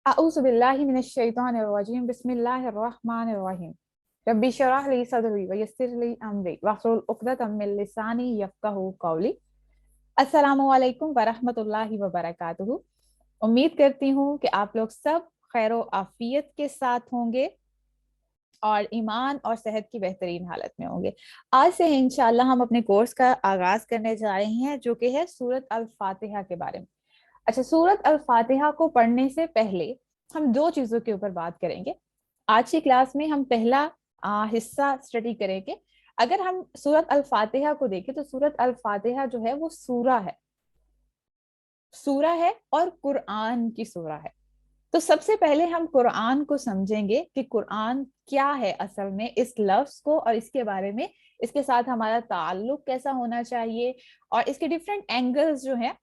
अऊज़ु बिल्लाहि मिनश शैतानिर रजीम बिस्मिल्लाहिर रहमानिर रहीम रब्बि इश्रह ली सदरी व यस्सिर ली अमरी वहलुल उक़दतम मिन लिसानी यफ़क़हू क़ौली। अस्सलामु अलैकुम व रहमतुल्लाहि व बरकातुहू। उम्मीद करती हूँ कि आप लोग सब खैर आफियत के साथ होंगे और ईमान और सेहत की बेहतरीन हालत में होंगे। आज से इंशाअल्लाह हम अपने कोर्स का आगाज करने जा रहे हैं, जो कि है सूरत अल फातिहा के बारे में। अच्छा, सूरत अल फातिहा को पढ़ने से पहले हम दो चीजों के ऊपर बात करेंगे। आज की क्लास में हम पहला हिस्सा स्टडी करेंगे। अगर हम सूरत अल फातिहा को देखें तो सूरत अल फातिहा जो है वो सूरा है और कुरान की सूरा है। तो सबसे पहले हम कुरान को समझेंगे कि कुरान क्या है असल में, इस लफ्ज को और इसके बारे में, इसके साथ हमारा ताल्लुक कैसा होना चाहिए और इसके डिफरेंट एंगल्स जो है,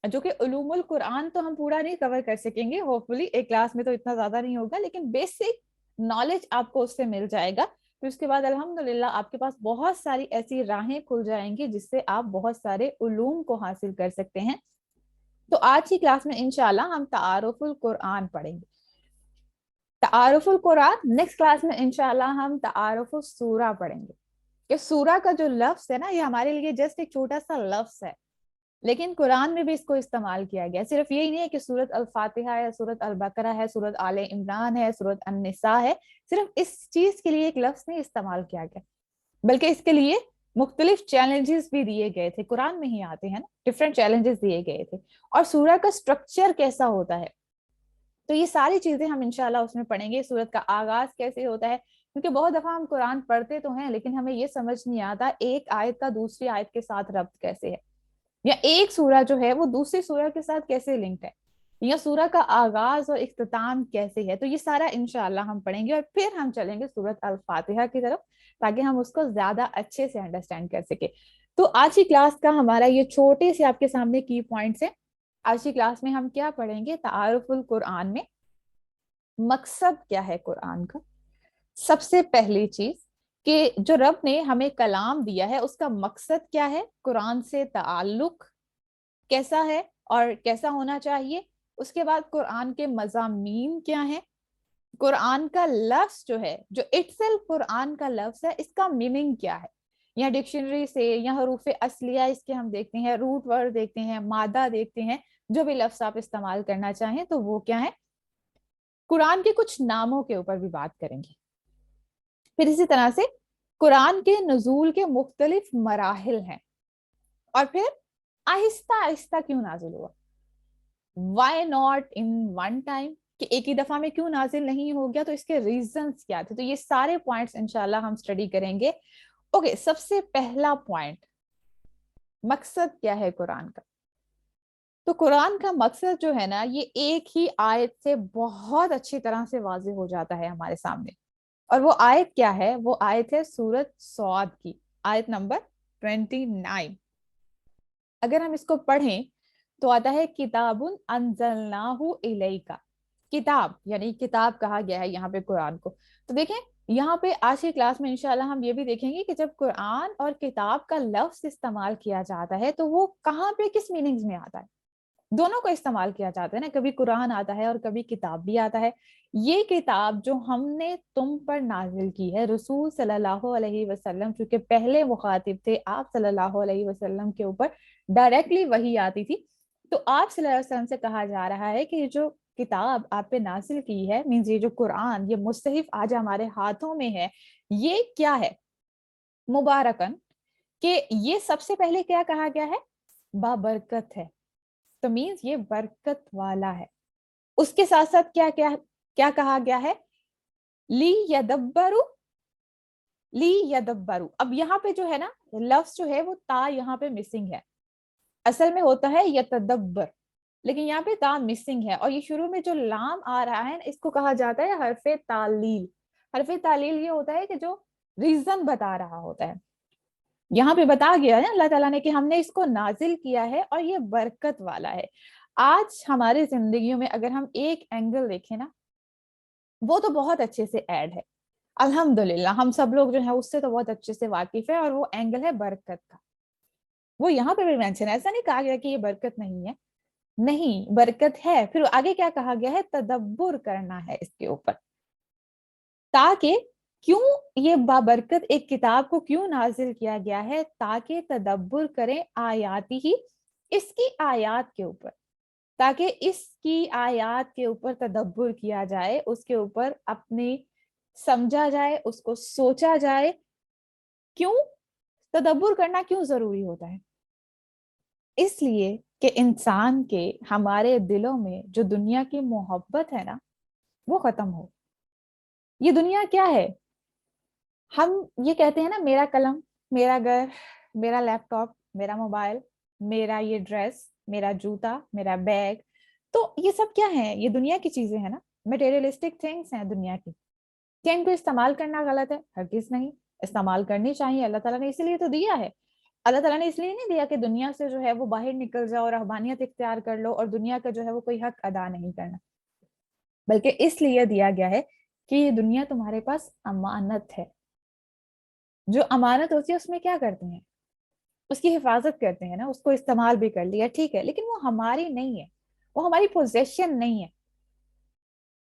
जो कि उलूमुल कुरान तो हम पूरा नहीं कवर कर सकेंगे, होपफुली एक क्लास में तो इतना ज्यादा नहीं होगा, लेकिन बेसिक नॉलेज आपको उससे मिल जाएगा। फिर उसके बाद अल्हम्दुलिल्लाह आपके पास बहुत सारी ऐसी राहें खुल जाएंगी जिससे आप बहुत सारे उलूम को हासिल कर सकते हैं। तो आज की क्लास में इंशाल्लाह हम तारुफुल कुरान पढ़ेंगे। तारुफुल कुरान, नेक्स्ट क्लास में इंशाल्लाह हम तारुफुल सूरा पढ़ेंगे। कि सूरा का जो लफ्ज है ना, ये हमारे लिए जस्ट एक छोटा सा लफ्ज है, लेकिन कुरान में भी इसको इस्तेमाल किया गया। सिर्फ यही नहीं है कि सूरत अल फातिहा है, सूरत अल बकरा है, सूरत आले इमरान है, सूरत अन-निसा है, सिर्फ इस चीज के लिए एक लफ्ज नहीं इस्तेमाल किया गया, बल्कि इसके लिए मुख्तलिफ चैलेंजेस भी दिए गए थे। कुरान में ही आते हैं ना, डिफरेंट चैलेंजेस दिए गए थे। और सूरह का स्ट्रक्चर कैसा होता है, तो ये सारी चीजें हम इंशाल्लाह उसमें पढ़ेंगे। सूरत का आगाज कैसे होता है, क्योंकि बहुत दफा हम कुरान पढ़ते तो हैं लेकिन हमें ये समझ नहीं आता एक आयत का दूसरी आयत के साथ रब्त कैसे है, या एक सूरह जो है वो दूसरी सूरह के साथ कैसे लिंक्ड है, या सूरह का आगाज और इख्तिताम कैसे है। तो ये सारा इंशाल्लाह हम पढ़ेंगे और फिर हम चलेंगे सूरत अल फातिहा की तरफ, ताकि हम उसको ज्यादा अच्छे से अंडरस्टैंड कर सके। तो आज की क्लास का हमारा ये छोटे से आपके सामने की पॉइंट्स है। आज की क्लास में हम क्या पढ़ेंगे, तारुफुल कुरान में मकसद क्या है कुरान का। सबसे पहली चीज कि जो रब ने हमें कलाम दिया है उसका मकसद क्या है, कुरान से ताल्लुक कैसा है और कैसा होना चाहिए। उसके बाद कुरान के मज़ामीन क्या है, कुरान का लफ्ज जो है, जो इटसेल्फ कुरान का लफ्ज है, इसका मीनिंग क्या है। या डिक्शनरी से या हरूफ असलिया इसके हम देखते हैं, रूट वर्ड देखते हैं, मादा देखते हैं, जो भी लफ्ज आप इस्तेमाल करना चाहें तो वो क्या है। कुरान के कुछ नामों के ऊपर भी बात करेंगे। फिर इसी तरह से कुरान के नुज़ूल के मुख्तलिफ मराहिल हैं, और फिर आहिस्ता आहिस्ता क्यों नाजिल हुआ, why not in one time, कि एक ही दफा में क्यों नाजिल नहीं हो गया, तो इसके रीजंस क्या थे। तो ये सारे पॉइंट्स इंशाल्लाह हम स्टडी करेंगे। ओके, सबसे पहला पॉइंट, मकसद क्या है कुरान का। तो कुरान का मकसद जो है ना, ये एक ही आयत से बहुत अच्छी तरह से वाज़ेह हो जाता है हमारे सामने। और वो आयत क्या है, वो आयत है सूरत सौद की आयत नंबर 29। अगर हम इसको पढ़ें तो आता है किताबुन अंजलनाहु इलैका। किताब यानी किताब कहा गया है यहाँ पे कुरान को। तो देखें, यहाँ पे आज की क्लास में इंशाल्लाह हम ये भी देखेंगे कि जब कुरान और किताब का लफ्ज इस्तेमाल किया जाता है तो वो कहाँ पे किस मीनिंग्स में आता है। दोनों को इस्तेमाल किया जाता है ना, कभी कुरान आता है और कभी किताब भी आता है। ये किताब जो हमने तुम पर नाजिल की है, रसूल सल्लल्लाहु अलैहि वसल्लम चूंकि पहले मुखातिब थे, आप सल्लल्लाहु अलैहि वसल्लम के ऊपर डायरेक्टली वही आती थी। तो आप सल्लल्लाहु अलैहि वसल्लम से कहा जा रहा है कि जो किताब आप पे नाजिल की है, मीन्स ये जो कुरान, ये मुस्तहिफ आज हमारे हाथों में है, ये क्या है, मुबारकन, कि ये सबसे पहले क्या कहा गया है, बाबरकत है। तो मीन्स ये बरकत वाला है। उसके साथ साथ क्या क्या क्या कहा गया है, ली यदब्बरु, ली यदब्बरु। अब यहाँ पे जो है ना, लफ्ज जो है वो ता यहाँ पे मिसिंग है, असल में होता है यतदब्बर, लेकिन यहाँ पे ता मिसिंग है। और ये शुरू में जो लाम आ रहा है ना, इसको कहा जाता है हरफे तालील। हरफे तालील ये होता है कि जो रीजन बता रहा होता है। यहाँ पे बता गया है अल्लाह ताला ने कि हमने इसको नाजिल किया है और ये बरकत वाला है। आज हमारी जिंदगियों में अगर हम एक एंगल देखें ना, वो तो बहुत अच्छे से ऐड है, अल्हम्दुलिल्लाह हम सब लोग जो है उससे तो बहुत अच्छे से वाकिफ है, और वो एंगल है बरकत का। वो यहाँ पे भी मेंशन है, ऐसा नहीं कहा गया कि ये बरकत नहीं है, नहीं, बरकत है। फिर आगे क्या कहा गया है, तदब्बुर करना है इसके ऊपर, ताकि क्यों ये बाबरकत एक किताब को क्यों नाजिल किया गया है, ताकि तदब्बुर करें आयाती ही, इसकी आयात के ऊपर, ताकि इसकी आयात के ऊपर तदब्बुर किया जाए, उसके ऊपर अपनी समझा जाए, उसको सोचा जाए। क्यों तदब्बुर करना क्यों जरूरी होता है? इसलिए कि इंसान के, हमारे दिलों में जो दुनिया की मोहब्बत है ना, वो खत्म हो। ये दुनिया क्या है? हम ये कहते हैं ना, मेरा कलम, मेरा घर, मेरा लैपटॉप, मेरा मोबाइल, मेरा ये ड्रेस, मेरा जूता, मेरा बैग। तो ये सब क्या है? ये दुनिया की चीजें हैं ना, मटेरियलिस्टिक थिंग्स हैं दुनिया की। क्या इनको इस्तेमाल करना गलत है? हरगिज नहीं, इस्तेमाल करनी चाहिए। अल्लाह ताला ने इसीलिए तो दिया है। अल्लाह ताला ने इसलिए नहीं दिया कि दुनिया से जो है वो बाहर निकल जाओ, रहबानियत इख्तियार कर लो और दुनिया का जो है वो कोई हक अदा नहीं करना, बल्कि इसलिए दिया गया है कि ये दुनिया तुम्हारे पास अमानत है। जो अमानत होती है उसमें क्या करते हैं? उसकी हिफाजत करते हैं ना, उसको इस्तेमाल भी कर लिया ठीक है, लेकिन वो हमारी नहीं है, वो हमारी पोजेशन नहीं है।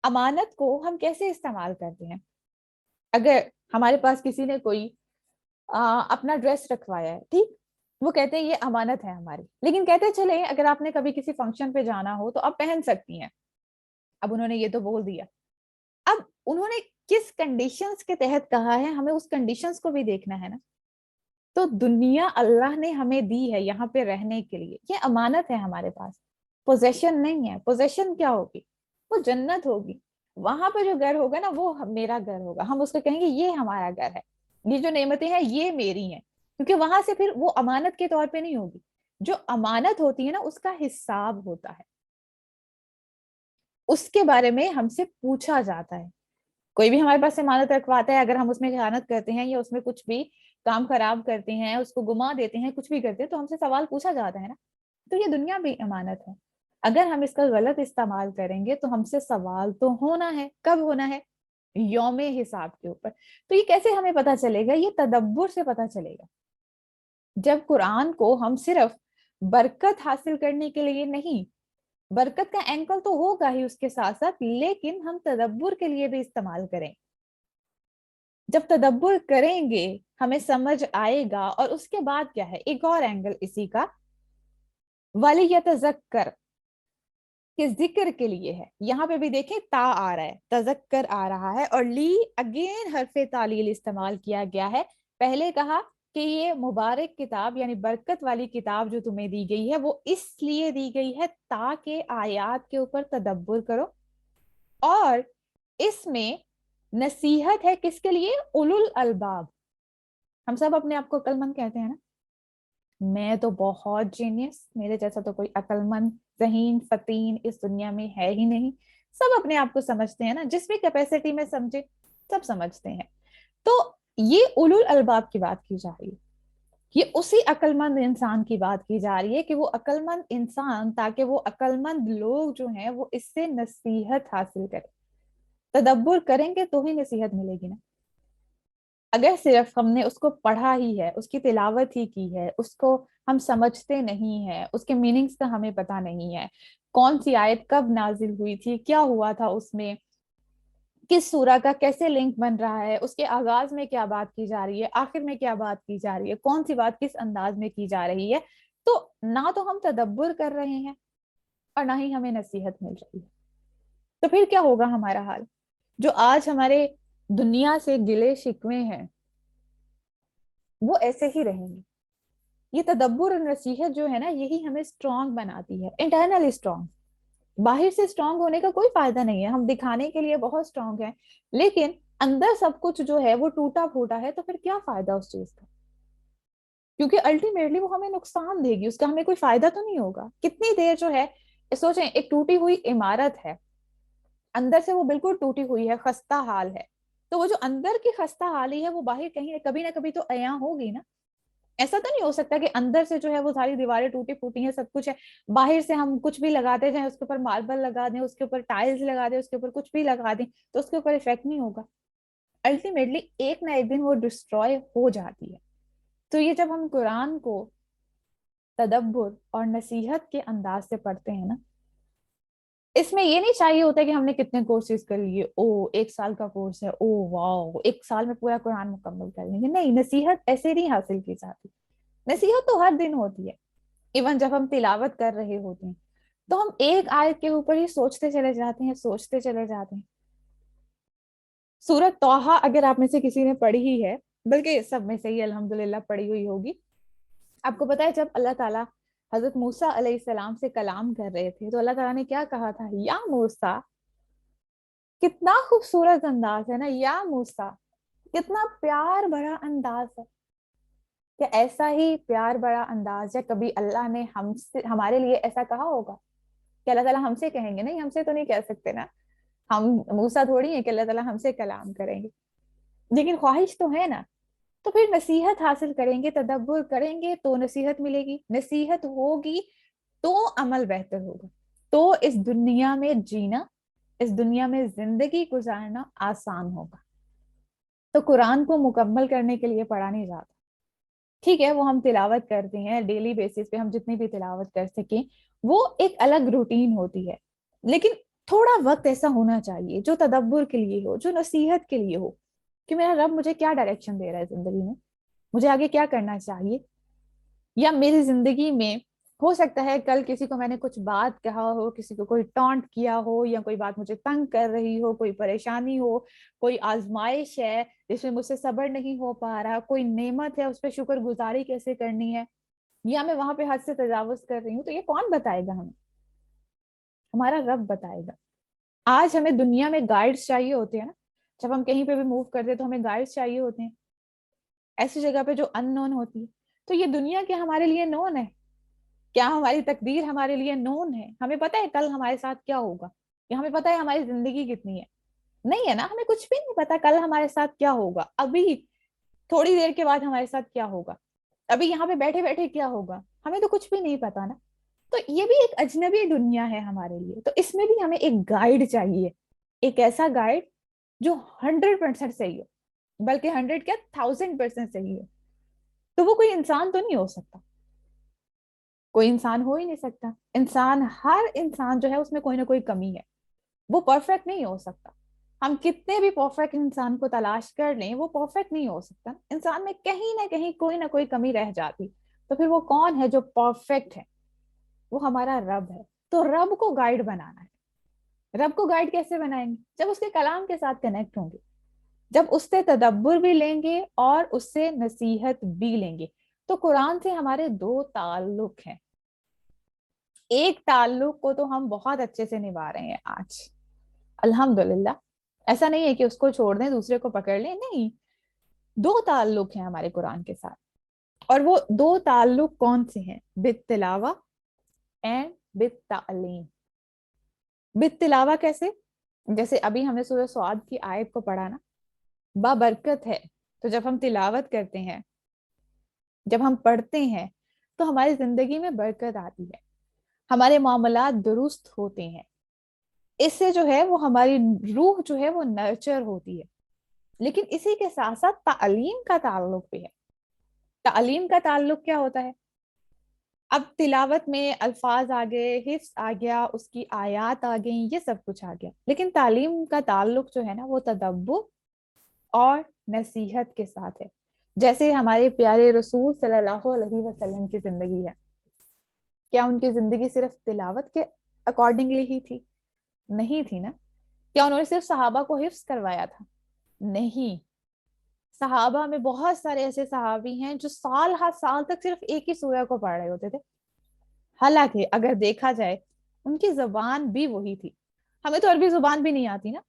अमानत को हम कैसे इस्तेमाल करते हैं? अगर हमारे पास किसी ने कोई अपना ड्रेस रखवाया है, ठीक, वो कहते हैं ये अमानत है हमारी, लेकिन कहते चले अगर आपने कभी किसी फंक्शन पे जाना हो तो आप पहन सकती हैं। अब उन्होंने ये तो बोल दिया, अब उन्होंने किस कंडीशंस के तहत कहा है, हमें उस कंडीशंस को भी देखना है ना। तो दुनिया अल्लाह ने हमें दी है यहाँ पे रहने के लिए, ये अमानत है हमारे पास, पोजेशन नहीं है। पोजेशन क्या होगी? वो जन्नत होगी। वहां पे जो घर होगा ना, वो मेरा घर होगा, हम उसको कहेंगे ये हमारा घर है, ये जो नेमतें हैं ये मेरी हैं, क्योंकि वहां से फिर वो अमानत के तौर पे नहीं होगी। जो अमानत होती है ना, उसका हिसाब होता है, उसके बारे में हमसे पूछा जाता है। कोई भी हमारे पास अमानत रखवाता है, अगर हम उसमें खयानत करते हैं या उसमें कुछ भी काम खराब करते हैं, उसको गुमा देते हैं, कुछ भी करते हैं, तो हमसे सवाल पूछा जाता है ना। तो ये दुनिया भी अमानत है। अगर हम इसका गलत इस्तेमाल करेंगे तो हमसे सवाल तो होना है। कब होना है? यौमे हिसाब के ऊपर। तो ये कैसे हमें पता चलेगा? ये तदब्बुर से पता चलेगा। जब कुरान को हम सिर्फ बरकत हासिल करने के लिए नहीं, बरकत का एंकल तो होगा ही उसके साथ साथ, लेकिन हम तदब्बुर के लिए भी इस्तेमाल करें। जब तदब्बुर करेंगे हमें समझ आएगा। और उसके बाद क्या है, एक और एंगल इसी का, वलियतज़क्कर के जिक्र के लिए है। यहाँ पे भी देखें ता आ रहा है, तजक्कर आ रहा है, और ली अगेन हरफे तालील इस्तेमाल किया गया है। पहले कहा कि ये मुबारक किताब यानी बरकत वाली किताब जो तुम्हें दी गई है वो इसलिए दी गई है ताकि आयात के ऊपर तदब्बुर करो। और इसमें नसीहत है किसके लिए? उलुल अलबाब। हम सब अपने आप को अक्लमंद कहते हैं ना, मैं तो बहुत जीनियस, मेरे जैसा तो कोई अक्लमंद ज़हीन फतीन इस दुनिया में है ही नहीं। सब अपने आप को समझते हैं ना, जिस भी कैपेसिटी में समझे, सब समझते हैं। तो ये उलुल अलबाब की बात की जा रही है, ये उसी अक्लमंद इंसान की बात की जा रही है कि वो अक्लमंद इंसान, ताकि वो अक्लमंद लोग जो हैं वो इससे नसीहत हासिल करें। तदब्बुर करेंगे तो ही नसीहत मिलेगी ना। अगर सिर्फ हमने उसको पढ़ा ही है, उसकी तिलावत ही की है, उसको हम समझते नहीं है, उसके मीनिंग्स का हमें पता नहीं है, कौन सी आयत कब नाजिल हुई थी, क्या हुआ था उसमें, किस सूरा का कैसे लिंक बन रहा है, उसके आगाज में क्या बात की जा रही है, आखिर में क्या बात की जा रही है, कौन सी बात किस अंदाज में की जा रही है, तो ना तो हम तदब्बुर कर रहे हैं और ना ही हमें नसीहत मिल रही है। तो फिर क्या होगा हमारा हाल? जो आज हमारे दुनिया से गिले शिकवे हैं वो ऐसे ही रहेंगे। ये तदब्बुर और नसीहत जो है ना, यही हमें स्ट्रांग बनाती है, इंटरनली स्ट्रांग। बाहर से स्ट्रांग होने का कोई फायदा नहीं है, हम दिखाने के लिए बहुत स्ट्रांग हैं, लेकिन अंदर सब कुछ जो है वो टूटा फूटा है, तो फिर क्या फायदा उस चीज का? क्योंकि अल्टीमेटली वो हमें नुकसान देगी, उसका हमें कोई फायदा तो नहीं होगा। कितनी देर जो है, सोचें एक टूटी हुई इमारत है, अंदर से वो बिल्कुल टूटी हुई है, खस्ता हाल है, तो वो जो अंदर की खस्ता हाली है वो बाहर कहीं कभी ना कभी तो अया होगी ना। ऐसा तो नहीं हो सकता कि अंदर से जो है वो सारी दीवारें टूटी फूटी हैं, सब कुछ है, बाहर से हम कुछ भी लगाते जाएं, उसके ऊपर मार्बल लगा दें, उसके ऊपर टाइल्स लगा दें, उसके ऊपर कुछ भी लगा दें, तो उसके ऊपर इफेक्ट नहीं होगा। अल्टीमेटली एक ना एक दिन वो डिस्ट्रॉय हो जाती है। तो ये जब हम कुरान को तदब्बुर और नसीहत के अंदाज से पढ़ते हैं ना, इसमें ये नहीं चाहिए होता कि हमने कितने कोर्सेज कर लिए, ओ 1 साल का कोर्स है, ओ वाओ 1 साल में पूरा कुरान मुकम्मल कर लेंगे, नहीं, नसीहत ऐसे नहीं हासिल की जाती। नसीहत तो हर दिन होती है। इवन जब हम तिलावत कर रहे होते हैं तो हम एक आयत के ऊपर ही सोचते चले जाते हैं, सोचते चले जाते हैं। सूरत तौहा अगर आप में से किसी ने पढ़ी ही है, बल्कि सब में से ही अल्हम्दुलिल्लाह पढ़ी हुई होगी, आपको पता है जब अल्लाह ताला हजरत मूसा अलैहिस्सलाम से कलाम कर रहे थे तो अल्लाह ताला ने क्या कहा था, या मूसा, कितना खूबसूरत अंदाज है ना, या मूसा, कितना प्यार भरा अंदाज है। क्या ऐसा ही प्यार भरा अंदाज है कभी अल्लाह ने हमसे, हमारे लिए ऐसा कहा होगा? कि अल्लाह ताला हमसे कहेंगे? नहीं, हमसे तो नहीं कह सकते ना, हम मूसा थोड़ी है कि अल्लाह ताला हमसे कलाम करेंगे, लेकिन ख्वाहिश तो है ना। तो फिर नसीहत हासिल करेंगे, तदब्बुर करेंगे तो नसीहत मिलेगी, नसीहत होगी तो अमल बेहतर होगा, तो इस दुनिया में जीना, इस दुनिया में जिंदगी गुजारना आसान होगा। तो कुरान को मुकम्मल करने के लिए पढ़ा नहीं जाता, ठीक है, वो हम तिलावत करते हैं डेली बेसिस पे, हम जितनी भी तिलावत कर सकें, वो एक अलग रूटीन होती है। लेकिन थोड़ा वक्त ऐसा होना चाहिए जो तदब्बुर के लिए हो, जो नसीहत के लिए हो, कि मेरा रब मुझे क्या डायरेक्शन दे रहा है जिंदगी में, मुझे आगे क्या करना चाहिए। या मेरी जिंदगी में हो सकता है कल किसी को मैंने कुछ बात कहा हो, किसी को कोई टॉन्ट किया हो, या कोई बात मुझे तंग कर रही हो, कोई परेशानी हो, कोई आजमाइश है जिसमें मुझसे सब्र नहीं हो पा रहा, कोई नेमत है उस पर शुक्रगुजारी कैसे करनी है, या मैं वहां पे हद से तजावुज कर रही हूँ, तो ये कौन बताएगा हमें? हमारा रब बताएगा। आज हमें दुनिया में गाइड्स चाहिए होते हैं ना, जब हम कहीं पे भी मूव करते हैं तो हमें गाइड्स चाहिए होते हैं ऐसी जगह पे जो अननोन होती है। तो ये दुनिया क्या हमारे लिए नोन है? क्या हमारी तकदीर हमारे लिए नोन है? हमें पता है कल हमारे साथ क्या होगा, या हमें पता है हमारी जिंदगी कितनी है? नहीं है ना, हमें कुछ भी नहीं पता कल हमारे साथ क्या होगा, अभी थोड़ी देर के बाद हमारे साथ क्या होगा, अभी यहाँ पे बैठे बैठे क्या होगा, हमें तो कुछ भी नहीं पता ना। तो ये भी एक अजनबी दुनिया है हमारे लिए, तो इसमें भी हमें एक गाइड चाहिए, एक ऐसा गाइड जो 100% सही हो, बल्कि 100 क्या 1000% सही हो। तो वो कोई इंसान तो नहीं हो सकता, कोई इंसान हो ही नहीं सकता। इंसान, हर इंसान जो है उसमें कोई ना कोई कमी है, वो परफेक्ट नहीं हो सकता। हम कितने भी परफेक्ट इंसान को तलाश कर लें, वो परफेक्ट नहीं हो सकता, इंसान में कहीं ना कोई ना कोई कमी रह जाती। तो फिर वो कौन है जो परफेक्ट है? वो हमारा रब है। तो रब को गाइड बनाना है। रब को गाइड कैसे बनाएंगे? जब उसके कलाम के साथ कनेक्ट होंगे, जब उससे तदब्बर भी लेंगे और उससे नसीहत भी लेंगे। तो कुरान से हमारे दो ताल्लुक हैं। एक ताल्लुक को तो हम बहुत अच्छे से निभा रहे हैं आज, अल्हम्दुलिल्लाह। ऐसा नहीं है कि उसको छोड़ दें दूसरे को पकड़ लें, नहीं, दो ताल्लुक हैं हमारे कुरान के साथ। और वो दो ताल्लुक कौन से हैं? बित तिलावा एंड बित तालीम। बित तिलावा कैसे? जैसे अभी हमने सूरह स्वाद की आयत को पढ़ा ना, बाबरकत है। तो जब हम तिलावत करते हैं, जब हम पढ़ते हैं, तो हमारी जिंदगी में बरकत आती है, हमारे मामलात दुरुस्त होते हैं। इससे जो है वो हमारी रूह जो है वो नर्चर होती है। लेकिन इसी के साथ साथ तालीम का ताल्लुक भी है। तालीम का ताल्लुक क्या होता है? अब तिलावत में अल्फाज आ गए, हिफ्ज आ गया, उसकी आयत आ गई, ये सब कुछ आ गया, लेकिन तालीम का ताल्लुक जो है ना वो तदब्बुर और नसीहत के साथ है। जैसे हमारे प्यारे रसूल सल्लल्लाहु अलैहि वसल्लम की जिंदगी है, क्या उनकी जिंदगी सिर्फ तिलावत के अकॉर्डिंगली ही थी? नहीं थी ना। क्या उन्होंने सिर्फ सहाबा को हिफ्ज करवाया था? नहीं। सहाबा में बहुत सारे ऐसे सहाबी हैं जो साल हर साल तक सिर्फ एक ही सूरह को पढ़ रहे होते थे। हालांकि अगर देखा जाए उनकी जबान भी वही थी। हमें तो अरबी जुबान भी नहीं आती ना,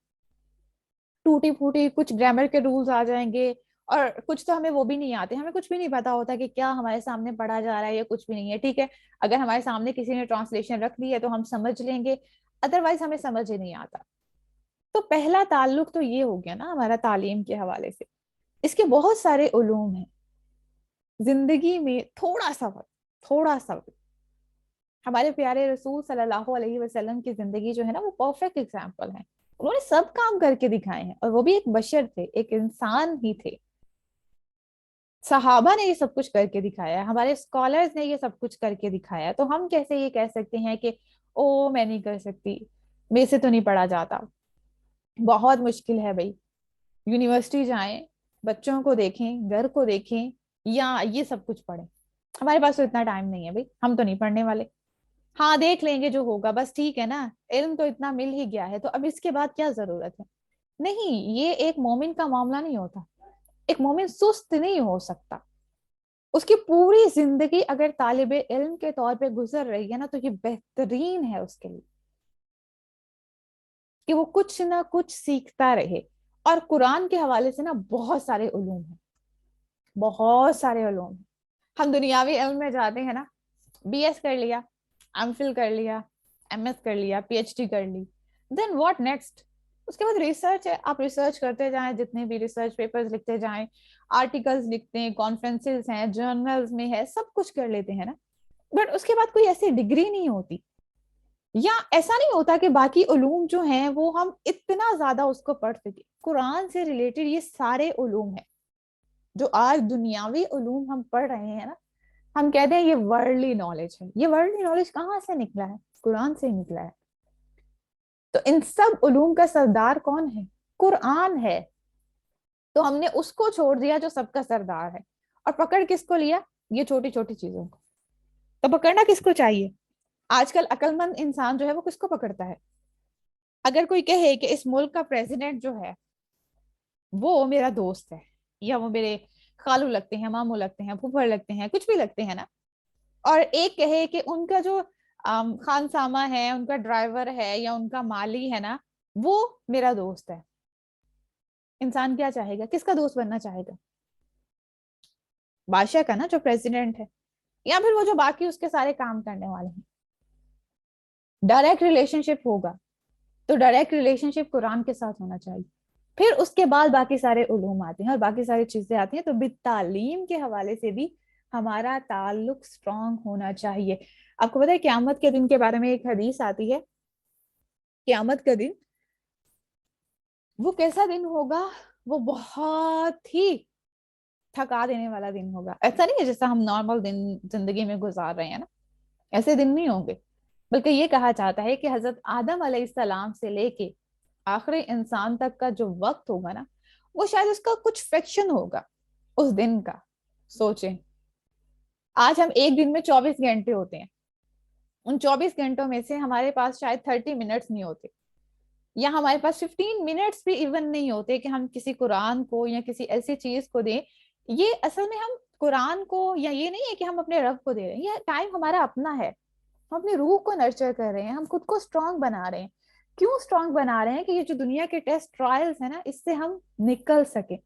टूटी फूटी, कुछ ग्रामर के रूल्स आ जाएंगे, और कुछ तो हमें वो भी नहीं आते, हमें कुछ भी नहीं पता होता कि क्या हमारे सामने पढ़ा जा रहा है, या कुछ भी नहीं है, ठीक है। अगर हमारे सामने किसी ने ट्रांसलेशन रख दी है तो हम समझ लेंगे, अदरवाइज हमें समझ ही नहीं आता। तो पहला ताल्लुक तो ये हो गया ना हमारा तालीम के हवाले से। इसके बहुत सारे उलूम हैं जिंदगी में, थोड़ा सा वक्त। हमारे प्यारे रसूल सल्लल्लाहु अलैहि वसल्लम की जिंदगी जो है ना वो परफेक्ट एग्जाम्पल है। उन्होंने सब काम करके दिखाए हैं, और वो भी एक बशर थे, एक इंसान ही थे। صحابہ نے یہ سب کچھ کر کے دکھایا ہے, ہمارے اسکالرز نے یہ سب کچھ کر کے دکھایا ہے, تو ہم کیسے یہ کہہ سکتے ہیں کہ او میں نہیں کر سکتی, میرے سے تو نہیں پڑھا جاتا. بہت مشکل ہے بھائی. یونیورسٹی جائیں, بچوں کو دیکھیں, گھر کو دیکھیں, یا یہ سب کچھ پڑھیں. ہمارے پاس تو اتنا ٹائم نہیں ہے بھائی, ہم تو نہیں پڑھنے والے. ہاں دیکھ لیں گے جو ہوگا, بس ٹھیک ہے نا, علم تو اتنا مل ہی گیا ہے, تو اب اس کے بعد کیا ضرورت ہے. نہیں, یہ ایک مومن کا معاملہ نہیں ہوتا. ایک مومن سست نہیں ہو سکتا. اس کی پوری زندگی اگر طالب علم کے طور پہ گزر رہی ہے نا, تو یہ بہترین ہے اس کے لیے کہ وہ کچھ نہ کچھ سیکھتا رہے. اور قرآن کے حوالے سے نا بہت سارے علوم ہیں, بہت سارے علوم ہیں. ہم دنیاوی علم میں جاتے ہیں نا, بی ایس کر لیا, ایم فل کر لیا, ایم ایس کر لیا, پی ایچ ڈی کر لی, دین واٹ نیکسٹ. اس کے بعد ریسرچ ہے, آپ ریسرچ کرتے جائیں, جتنے بھی ریسرچ پیپرز لکھتے جائیں, آرٹیکلز لکھتے ہیں, کانفرنسز ہیں, جرنلز میں ہے, سب کچھ کر لیتے ہیں نا. بٹ اس کے بعد کوئی ایسی ڈگری نہیں ہوتی, یا ایسا نہیں ہوتا کہ باقی علوم جو ہیں وہ ہم اتنا زیادہ اس کو پڑھ سکیں. قرآن سے ریلیٹڈ یہ سارے علوم ہیں جو آج دنیاوی علوم ہم پڑھ رہے ہیں نا, ہم کہتے ہیں یہ ورلڈلی نالج ہے. یہ ورلڈلی نالج کہاں سے نکلا ہے؟ قرآن سے نکلا ہے. تو ان سب علوم کا سردار کون ہے؟ قرآن ہے. تو ہم نے اس کو چھوڑ دیا جو سب کا سردار ہے, اور پکڑ کس کو لیا؟ یہ چھوٹی چھوٹی چیزوں کو. تو پکڑنا کس کو چاہیے؟ آج کل عقل مند انسان جو ہے وہ کس کو پکڑتا ہے؟ اگر کوئی کہے کہ اس ملک کا پریزیڈنٹ جو ہے وہ میرا دوست ہے, یا وہ میرے خالو لگتے ہیں, ماموں لگتے ہیں, پھوپھڑ لگتے ہیں, کچھ بھی لگتے ہیں نا, اور ایک کہے کہ ان کا جو خان سامہ ہے, ان کا ڈرائیور ہے, یا ان کا مالی ہے نا, وہ میرا دوست ہے, انسان کیا چاہے گا؟ کس کا دوست بننا چاہے گا؟ بادشاہ کا نا, جو پریزیڈنٹ ہے, یا پھر وہ جو باقی اس کے سارے کام کرنے والے ہیں. ڈائریکٹ ریلیشن شپ ہوگا تو ڈائریکٹ ریلیشن شپ قرآن کے ساتھ ہونا چاہیے. پھر اس کے بعد باقی سارے علوم آتے ہیں اور باقی ساری چیزیں آتی ہیں. تو تعلیم کے حوالے سے بھی ہمارا تعلق اسٹرانگ ہونا چاہیے. آپ کو پتا ہے قیامت کے دن کے بارے میں ایک حدیث آتی ہے, قیامت کا دن وہ کیسا دن ہوگا؟ وہ بہت ہی تھکا دینے والا دن ہوگا. ایسا نہیں ہے جیسا ہم نارمل دن زندگی میں گزار رہے ہیں نا, ایسے دن نہیں ہوں گے. بلکہ یہ کہا جاتا ہے کہ حضرت آدم علیہ السلام سے لے کے آخری انسان تک کا جو وقت ہوگا نا, وہ شاید اس کا کچھ فریکشن ہوگا اس دن کا. سوچیں, آج ہم ایک دن میں 24 گھنٹے ہوتے ہیں, ان 24 گھنٹوں میں سے ہمارے پاس شاید 30 منٹس نہیں ہوتے, یا ہمارے پاس 15 منٹس بھی ایون نہیں ہوتے کہ ہم کسی قرآن کو یا کسی ایسی چیز کو دیں. یہ اصل میں ہم قرآن کو, یا یہ نہیں ہے کہ ہم اپنے رب کو دے رہے ہیں, یہ ٹائم ہمارا اپنا ہے. ہم اپنی روح کو نرچر کر رہے ہیں, ہم خود کو اسٹرانگ بنا رہے ہیں. کیوں اسٹرانگ بنا رہے ہیں؟ کہ یہ جو دنیا کے ٹیسٹ ٹرائلز ہیں نا, اس سے ہم نکل سکیں.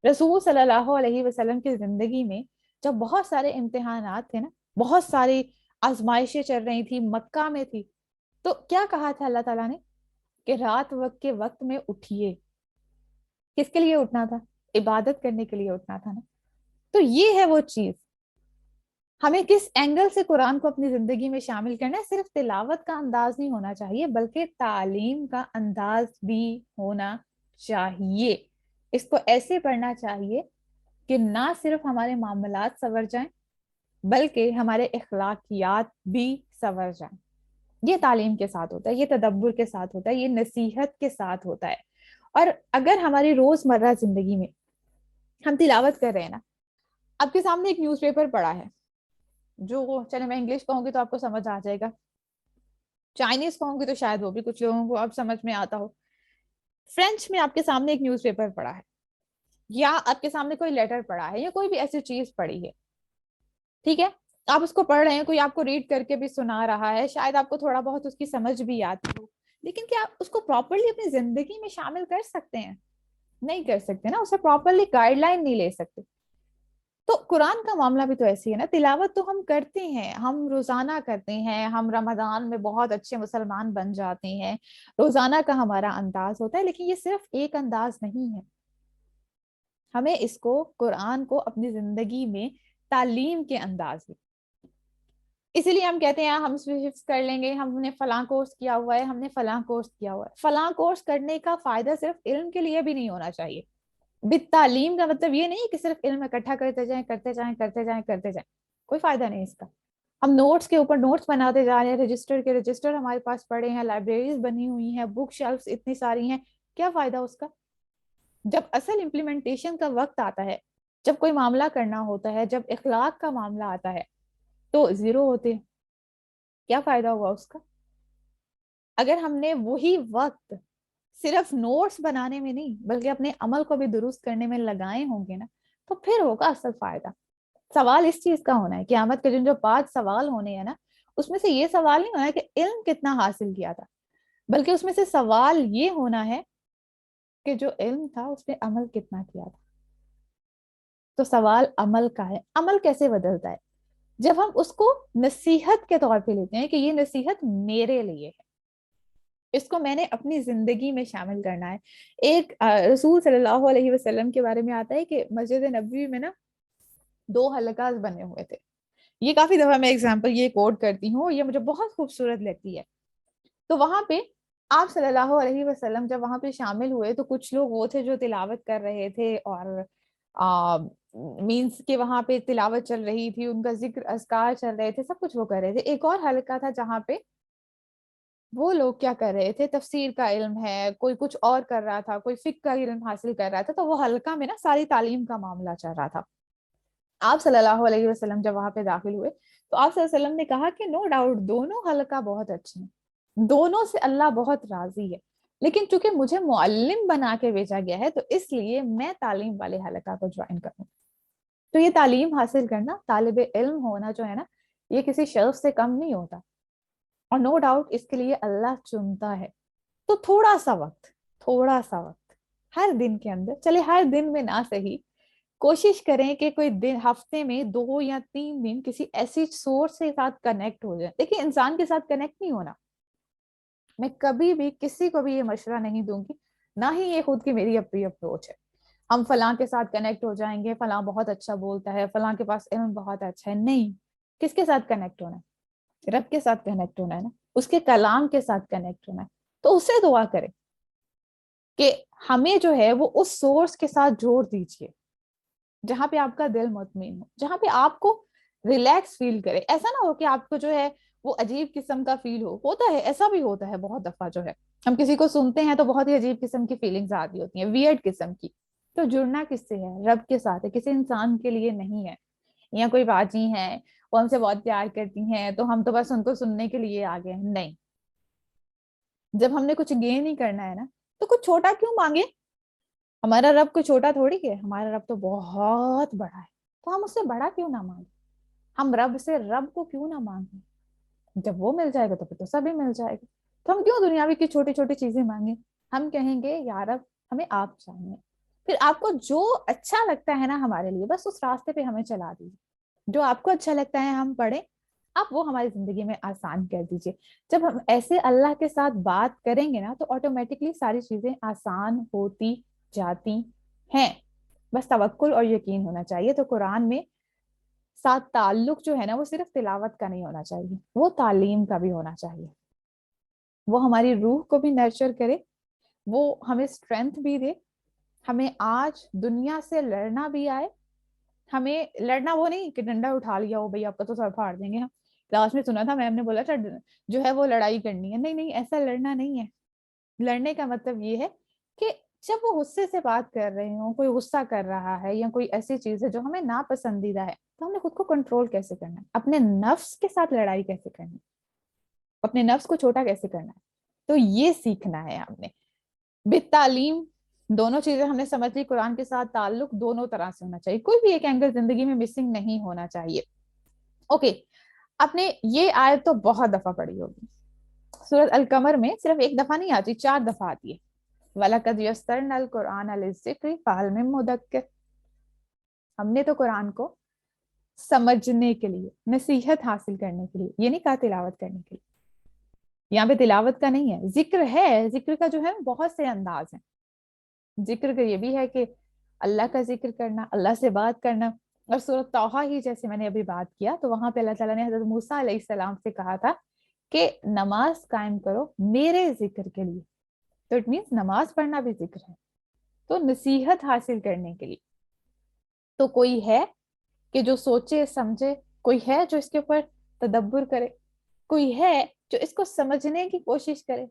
رسول صلی اللہ علیہ وسلم کی زندگی میں جب بہت سارے امتحانات تھے نا, بہت ساری آزمائشیں چل رہی تھی, مکہ میں تھی, تو کیا کہا تھا اللہ تعالیٰ نے؟ کہ رات وقت کے وقت میں اٹھیے. کس کے لیے اٹھنا تھا؟ عبادت کرنے کے لیے اٹھنا تھا نا. تو یہ ہے وہ چیز. ہمیں کس اینگل سے قرآن کو اپنی زندگی میں شامل کرنا ہے؟ صرف تلاوت کا انداز نہیں ہونا چاہیے, بلکہ تعلیم کا انداز بھی ہونا چاہیے. اس کو ایسے پڑھنا چاہیے کہ نہ صرف ہمارے معاملات سنور جائیں, بلکہ ہمارے اخلاقیات بھی سنور جائیں. یہ تعلیم کے ساتھ ہوتا ہے, یہ تدبر کے ساتھ ہوتا ہے, یہ نصیحت کے ساتھ ہوتا ہے. اور اگر ہماری روزمرہ زندگی میں ہم تلاوت کر رہے ہیں نا, آپ کے سامنے ایک نیوز پیپر پڑا ہے, جو چلے میں انگلش کہوں گی تو آپ کو سمجھ آ جائے گا, چائنیز کہوں گی تو شاید وہ بھی کچھ لوگوں کو اب سمجھ میں آتا ہو. فرینچ میں آپ کے سامنے ایک نیوز پیپر پڑا ہے, یا آپ کے سامنے کوئی لیٹر پڑا ہے, یا کوئی بھی ایسی چیز پڑی ہے, ٹھیک ہے, آپ اس کو پڑھ رہے ہیں, کوئی آپ کو ریڈ کر کے بھی سنا رہا ہے, شاید آپ کو تھوڑا بہت اس کی سمجھ بھی آتی ہو, لیکن کیا آپ اس کو پراپرلی اپنی زندگی میں شامل کر سکتے ہیں؟ نہیں کر سکتے نا, اسے پراپرلی گائیڈ لائن نہیں لے سکتے. تو قرآن کا معاملہ بھی تو ایسی ہے نا. تلاوت تو ہم کرتے ہیں, ہم روزانہ کرتے ہیں, ہم رمضان میں بہت اچھے مسلمان بن جاتے ہیں, روزانہ کا ہمارا انداز ہوتا ہے, لیکن یہ صرف ایک انداز نہیں ہے. ہمیں اس کو, قرآن کو اپنی زندگی میں تعلیم کے انداز میں, اسی لیے ہم کہتے ہیں ہم سوئچ کر لیں گے, ہم نے فلاں کورس کیا ہوا ہے, ہم نے فلاں کورس کیا ہوا ہے. فلاں کورس کرنے کا فائدہ صرف علم کے لیے بھی نہیں ہونا چاہیے. बितालीम का मतलब ये नहीं कि सिर्फ इल्म इकट्ठा करते जाएं करते जाएं करते जाएं करते जाएं, कोई फायदा नहीं इसका। हम नोट्स के ऊपर नोट्स बनाते जा रहे हैं, रजिस्टर के रजिस्टर हमारे पास पड़े हैं, लाइब्रेरीज बनी हुई हैं, बुक शेल्फ्स इतनी सारी हैं, क्या फायदा उसका? जब असल इम्प्लीमेंटेशन का वक्त आता है, जब कोई मामला करना होता है, जब इखलाक का मामला आता है, तो जीरो होते हैं। क्या फायदा हुआ उसका? अगर हमने वही वक्त सिर्फ नोट्स बनाने में नहीं बल्कि अपने अमल को भी दुरुस्त करने में लगाए होंगे ना, तो फिर होगा असल फायदा। सवाल इस चीज का होना है, क़यामत के दिन जो 5 सवाल होने हैं ना, उसमें से ये सवाल नहीं होना है कि इल्म कितना हासिल किया था, बल्कि उसमें से सवाल ये होना है कि जो इल्म था उसने अमल कितना किया था। तो सवाल अमल का है, अमल कैसे बदलता है? जब हम उसको नसीहत के तौर पे लेते हैं कि ये नसीहत मेरे लिए है, इसको मैंने अपनी जिंदगी में शामिल करना है। एक रसूल सल्लल्लाहु अलैहि वसल्लम के बारे में आता है कि मस्जिद नबवी में ना 2 हलकास बने हुए थे। ये काफी दफा मैं एग्जांपल ये कोट करती हूँ, ये मुझे बहुत खूबसूरत लगती है। तो वहां पे आप सल्लल्लाहु अलैहि वसल्लम जब वहां पे शामिल हुए, तो कुछ लोग वो थे जो तिलावत कर रहे थे, और आ, मीन्स के वहां पे तिलावत चल रही थी, उनका जिक्र अज़कार चल रहे थे, सब कुछ वो कर रहे थे। एक और हल्का था जहाँ पे वो लोग क्या कर रहे थे, तफसीर का इल्म है, कोई कुछ और कर रहा था, कोई फिक्र का इल्म हासिल कर रहा था। तो वो हल्का में ना सारी तालीम का मामला चल रहा था। आप सल्लल्लाहु अलैहि वसल्लम जब वहां पे दाखिल हुए, तो आप सल्लल्लाहु अलैहि वसल्लम ने कहा कि नो डाउट दोनों हल्का बहुत अच्छे हैं, दोनों से अल्लाह बहुत राजी है, लेकिन चूंकि मुझे मुअल्लिम बना के भेजा गया है, तो इसलिए मैं तालीम वाले हल्का को ज्वाइन करूँ। तो ये तालीम हासिल करना, तालिब इल्म होना जो है ना, ये किसी शख्स से कम नहीं होता, और नो डाउट इसके लिए अल्लाह चुनता है। तो थोड़ा सा वक्त हर दिन के अंदर, चले हर दिन में ना सही, कोशिश करें कि कोई दिन हफ्ते में 2 या 3 दिन किसी ऐसी सोर्स के साथ कनेक्ट हो जाए। देखिए, इंसान के साथ कनेक्ट नहीं होना, मैं कभी भी किसी को भी ये मशवरा नहीं दूंगी, ना ही ये खुद की मेरी अपनी अप्रोच है। हम फलां के साथ कनेक्ट हो जाएंगे, फलां बहुत अच्छा बोलता है, फलां के पास इल्म बहुत अच्छा है, नहीं। किसके साथ कनेक्ट होना है? रब के साथ कनेक्ट होना है ना, उसके कलाम के साथ कनेक्ट होना है। तो उससे दुआ करें कि हमें जो है वो उस सोर्स के साथ जोड़ दीजिए, जहां पे आपका दिल मुतमईन हो, जहां पे आपको रिलैक्स फील करे। ऐसा ना हो कि आपको जो है वो अजीब किस्म का फील हो, होता है, ऐसा भी होता है बहुत दफा जो है, हम किसी को सुनते हैं तो बहुत ही अजीब किस्म की फीलिंग्स आती होती हैं, वियर्ड किस्म की। तो जुड़ना किससे है? रब के साथ है, किसी इंसान के लिए नहीं है। या कोई बाजी है, वो हमसे बहुत प्यार करती हैं, तो हम तो बस उनको सुनने के लिए आ गए हैं, नहीं। जब हमने कुछ गेन ही करना है ना, तो कुछ छोटा क्यों मांगे? हमारा रब कोई छोटा थोड़ी है, हमारा रब तो बहुत बड़ा है। तो हम उससे बड़ा क्यों ना मांगे? हम रब से रब को क्यों ना मांगे? जब वो मिल जाएगा तो फिर तो सभी मिल जाएगा। तो हम क्यों दुनियावी की छोटी छोटी चीजें मांगे? हम कहेंगे यार अब हमें आप चाहिए। फिर आपको जो अच्छा लगता है ना हमारे लिए, बस उस रास्ते पे हमें चला दीजिए। जो आपको अच्छा लगता है हम पढ़े, आप वो हमारी जिंदगी में आसान कर दीजिए। जब हम ऐसे अल्लाह के साथ बात करेंगे ना, तो ऑटोमेटिकली सारी चीजें आसान होती जाती हैं। बस तवक्कुल और यकीन होना चाहिए। तो कुरान में साथ ताल्लुक जो है ना, वो सिर्फ तिलावत का नहीं होना चाहिए, वो तालीम का भी होना चाहिए। वो हमारी रूह को भी नर्चर करे, वो हमें स्ट्रेंथ भी दे, हमें आज दुनिया से लड़ना भी आए। हमें लड़ना वो नहीं कि डंडा उठा लिया हो भाई आपका तो सर फाड़ देंगे हम। क्लास में सुना था, मैम ने बोला था जो है वो लड़ाई करनी है, नहीं नहीं, ऐसा लड़ना नहीं है। लड़ने का मतलब ये है कि जब वो गुस्से से बात कर रहे हो, कोई गुस्सा कर रहा है या कोई ऐसी चीज है जो हमें नापसंदीदा है, तो हमने खुद को कंट्रोल कैसे करना है, अपने नफ्स के साथ लड़ाई कैसे करनी है, अपने नफ्स को छोटा कैसे करना है। तो ये सीखना है हमने। बितालीम दोनों चीजें हमने समझ ली, कुरान के साथ ताल्लुक दोनों तरह से होना चाहिए, कोई भी एक एंगल जिंदगी में मिसिंग नहीं होना चाहिए। ओके, आपने ये आयत तो बहुत दफा पढ़ी होगी, सूरत अल कमर में सिर्फ एक दफा नहीं आती, 4 दफा आती है। वलकद यस्सरनल कुरआन लिज़्ज़िक्रि फहल मिन मुदक्किर। हमने तो कुरान को समझने के लिए, नसीहत हासिल करने के लिए, ये नहीं कहा तिलावत करने के लिए। यहाँ पे तिलावत का नहीं है, जिक्र है। जिक्र का जो है बहुत से अंदाज है। जिक्र का ये भी है कि अल्लाह का जिक्र करना, अल्लाह से बात करना। और सूरत तौहा ही जैसे मैंने अभी बात किया, तो वहां पे अल्लाह ताला ने हजरत मूसा अलैहिस्सलाम से कहा था कि नमाज कायम करो मेरे जिक्र के लिए। तो इट मीन्स नमाज पढ़ना भी जिक्र है। تو नसीहत हासिल करने के लिए तो कोई है कि जो सोचे समझे, कोई है जो इसके ऊपर तदब्बर करे, कोई है जो इसको समझने की कोशिश करे,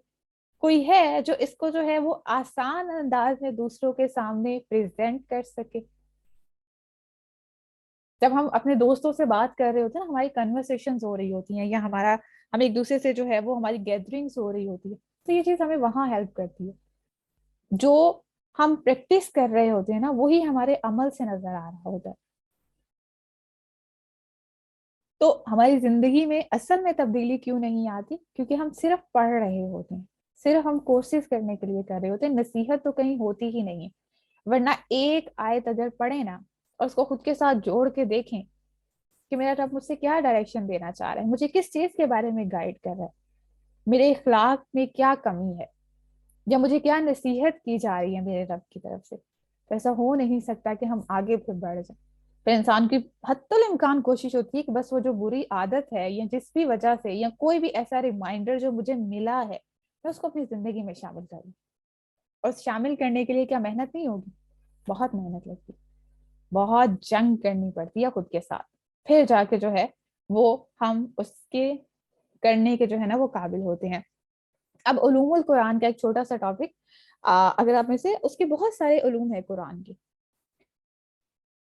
कोई है जो इसको जो है वो आसान अंदाज में दूसरों के सामने प्रेजेंट कर सके। जब हम अपने दोस्तों से बात कर रहे होते हैं ना, हमारी कन्वर्सेशंस हो रही होती हैं, या हमारा हम एक दूसरे से जो है वो हमारी गैदरिंग्स हो रही होती है, तो ये चीज हमें वहां हेल्प करती है। जो हम प्रैक्टिस कर रहे होते हैं ना, वही हमारे अमल से नजर आ रहा होता है। तो हमारी जिंदगी में असल में तब्दीली क्यों नहीं आती? क्योंकि हम सिर्फ पढ़ रहे होते हैं, सिर्फ हम कोर्सेज करने के लिए कर रहे होते हैं, नसीहत तो कहीं होती ही नहीं है। वरना एक आयत अगर पढ़े ना और उसको खुद के साथ जोड़ के देखें कि मेरा रब मुझसे क्या डायरेक्शन देना चाह रहा है, मुझे किस चीज के बारे में गाइड कर रहा है, मेरे इखलाक में क्या कमी है, या मुझे क्या नसीहत की जा रही है मेरे रब की तरफ से, तो ऐसा हो नहीं सकता कि हम आगे फिर बढ़ जाए। फिर इंसान की हत्तुल इम्कान कोशिश होती है कि बस वो जो बुरी आदत है या जिस भी वजह से, या कोई भी ऐसा रिमाइंडर जो मुझे मिला है, मैं उसको अपनी जिंदगी में शामिल करूँ। और शामिल करने के लिए क्या मेहनत नहीं होगी? बहुत मेहनत लगती है, बहुत जंग करनी पड़ती है खुद के साथ, फिर जाके जो है वो हम उसके करने के जो है ना वो काबिल होते हैं। अब उलूमुल कुरान का एक छोटा सा टॉपिक, अगर आप में से, उसके बहुत सारे उलूम है कुरान के।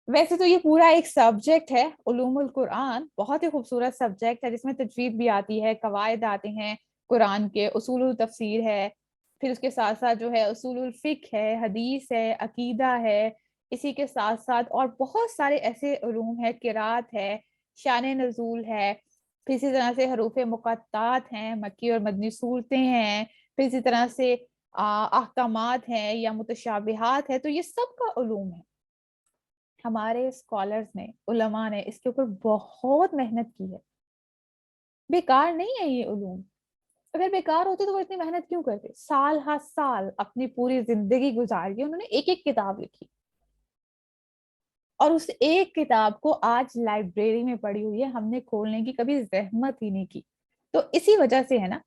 वैसे तो ये पूरा एक सब्जेक्ट है, उलूमुल कुरान बहुत ही खूबसूरत सब्जेक्ट है, जिसमें तजवीद भी आती है, कवायद आते हैं कुरान के, उसूलुल तफसीर है, फिर उसके साथ साथ जो है उसूलुल फिक्र है, हदीस है, अकीदा है, इसी के साथ साथ और बहुत सारे ऐसे उलूम है, किरात है, शान नजूल है, फिर इसी तरह से हरूफ मुक़त्तात हैं, मक्की और मदनी सूरतें हैं, फिर इसी तरह से अहकामात हैं या मुतशाबिहात है, तो ये सब का उलूम है। हमारे स्कॉलर्स ने, उलमा ने इसके ऊपर बहुत मेहनत की है, बेकार नहीं है ये उलूम। अगर बेकार होते तो वो इतनी मेहनत क्यों करते? साल हर साल अपनी पूरी जिंदगी गुजार के उन्होंने एक एक किताब लिखी, और उस एक किताब को आज लाइब्रेरी में पड़ी हुई है, हमने खोलने की कभी जहमत ही नहीं की। तो इसी वजह से है ना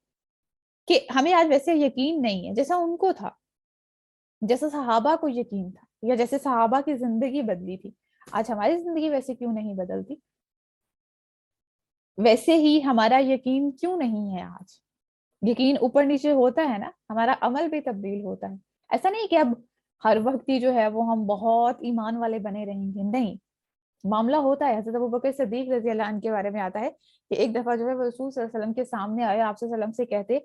कि हमें आज वैसे यकीन नहीं है जैसा उनको था, जैसा सहाबा को यकीन था, या जैसे सहाबा की जिंदगी बदली थी। आज हमारी जिंदगी वैसे क्यों नहीं बदलती? वैसे ही हमारा यकीन क्यों नहीं है आज? यकीन ऊपर नीचे होता है ना, हमारा अमल भी तब्दील होता है। ऐसा नहीं कि अब हर वक्त ही जो है वो हम बहुत ईमान वाले बने रहेंगे, नहीं। मामला होता है, हजरत अबू बकर सिद्दीक रजी अल्लाह अन्हु के बारे में आता है कि एक दफा जो है वो रसूल सल्लल्लाहु अलैहि वसल्लम के सामने आए, आपसे सल्लम से कहते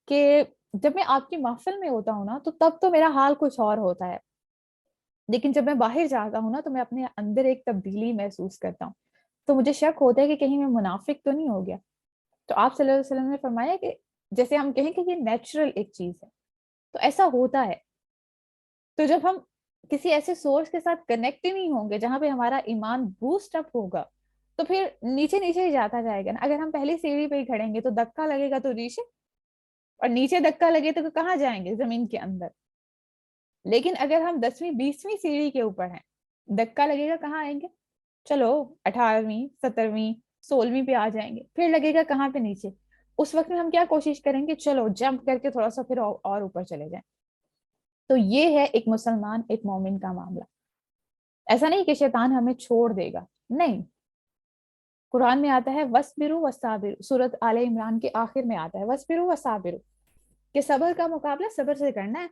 कि जब मैं आपकी महफिल में होता हूँ ना तो तब तो मेरा हाल कुछ और होता है, लेकिन जब मैं बाहर जाता हूँ ना तो मैं अपने अंदर एक तब्दीली महसूस करता हूँ। तो मुझे शक होता है कि कहीं मैं मुनाफिक तो नहीं हो गया। तो आप सल्लल्लाहु अलैहि वसल्लम ने फरमाया कि जैसे हम कहें कि ये नेचुरल एक चीज है, तो ऐसा होता है। तो जब हम किसी ऐसे सोर्स के साथ कनेक्ट ही नहीं होंगे जहां पे हमारा ईमान बूस्ट अप होगा, तो फिर नीचे नीचे ही जाता जाएगा ना। अगर हम पहली सीढ़ी पे ही खड़ेंगे तो धक्का लगेगा तो नीचे, और नीचे धक्का लगे तो कहाँ जाएंगे? जमीन के अंदर। लेकिन अगर हम 10वीं 20वीं सीढ़ी के ऊपर हैं, धक्का लगेगा कहाँ आएंगे? चलो 18वीं 17वीं 16वीं पे आ जाएंगे, फिर लगेगा कहाँ पे? नीचे। उस वक्त में हम क्या कोशिश करेंगे? चलो जंप करके थोड़ा सा फिर और ऊपर चले जाएं। तो ये है एक मुसलमान, एक मोमिन का मामला। ऐसा नहीं कि शैतान हमें छोड़ देगा, नहीं। कुरान में आता है वस्बिरु वसाबिरु, सूरत आले इमरान के आखिर में आता है वस्बिरु वसाबिरु, कि सबर का मुकाबला सबर से करना है।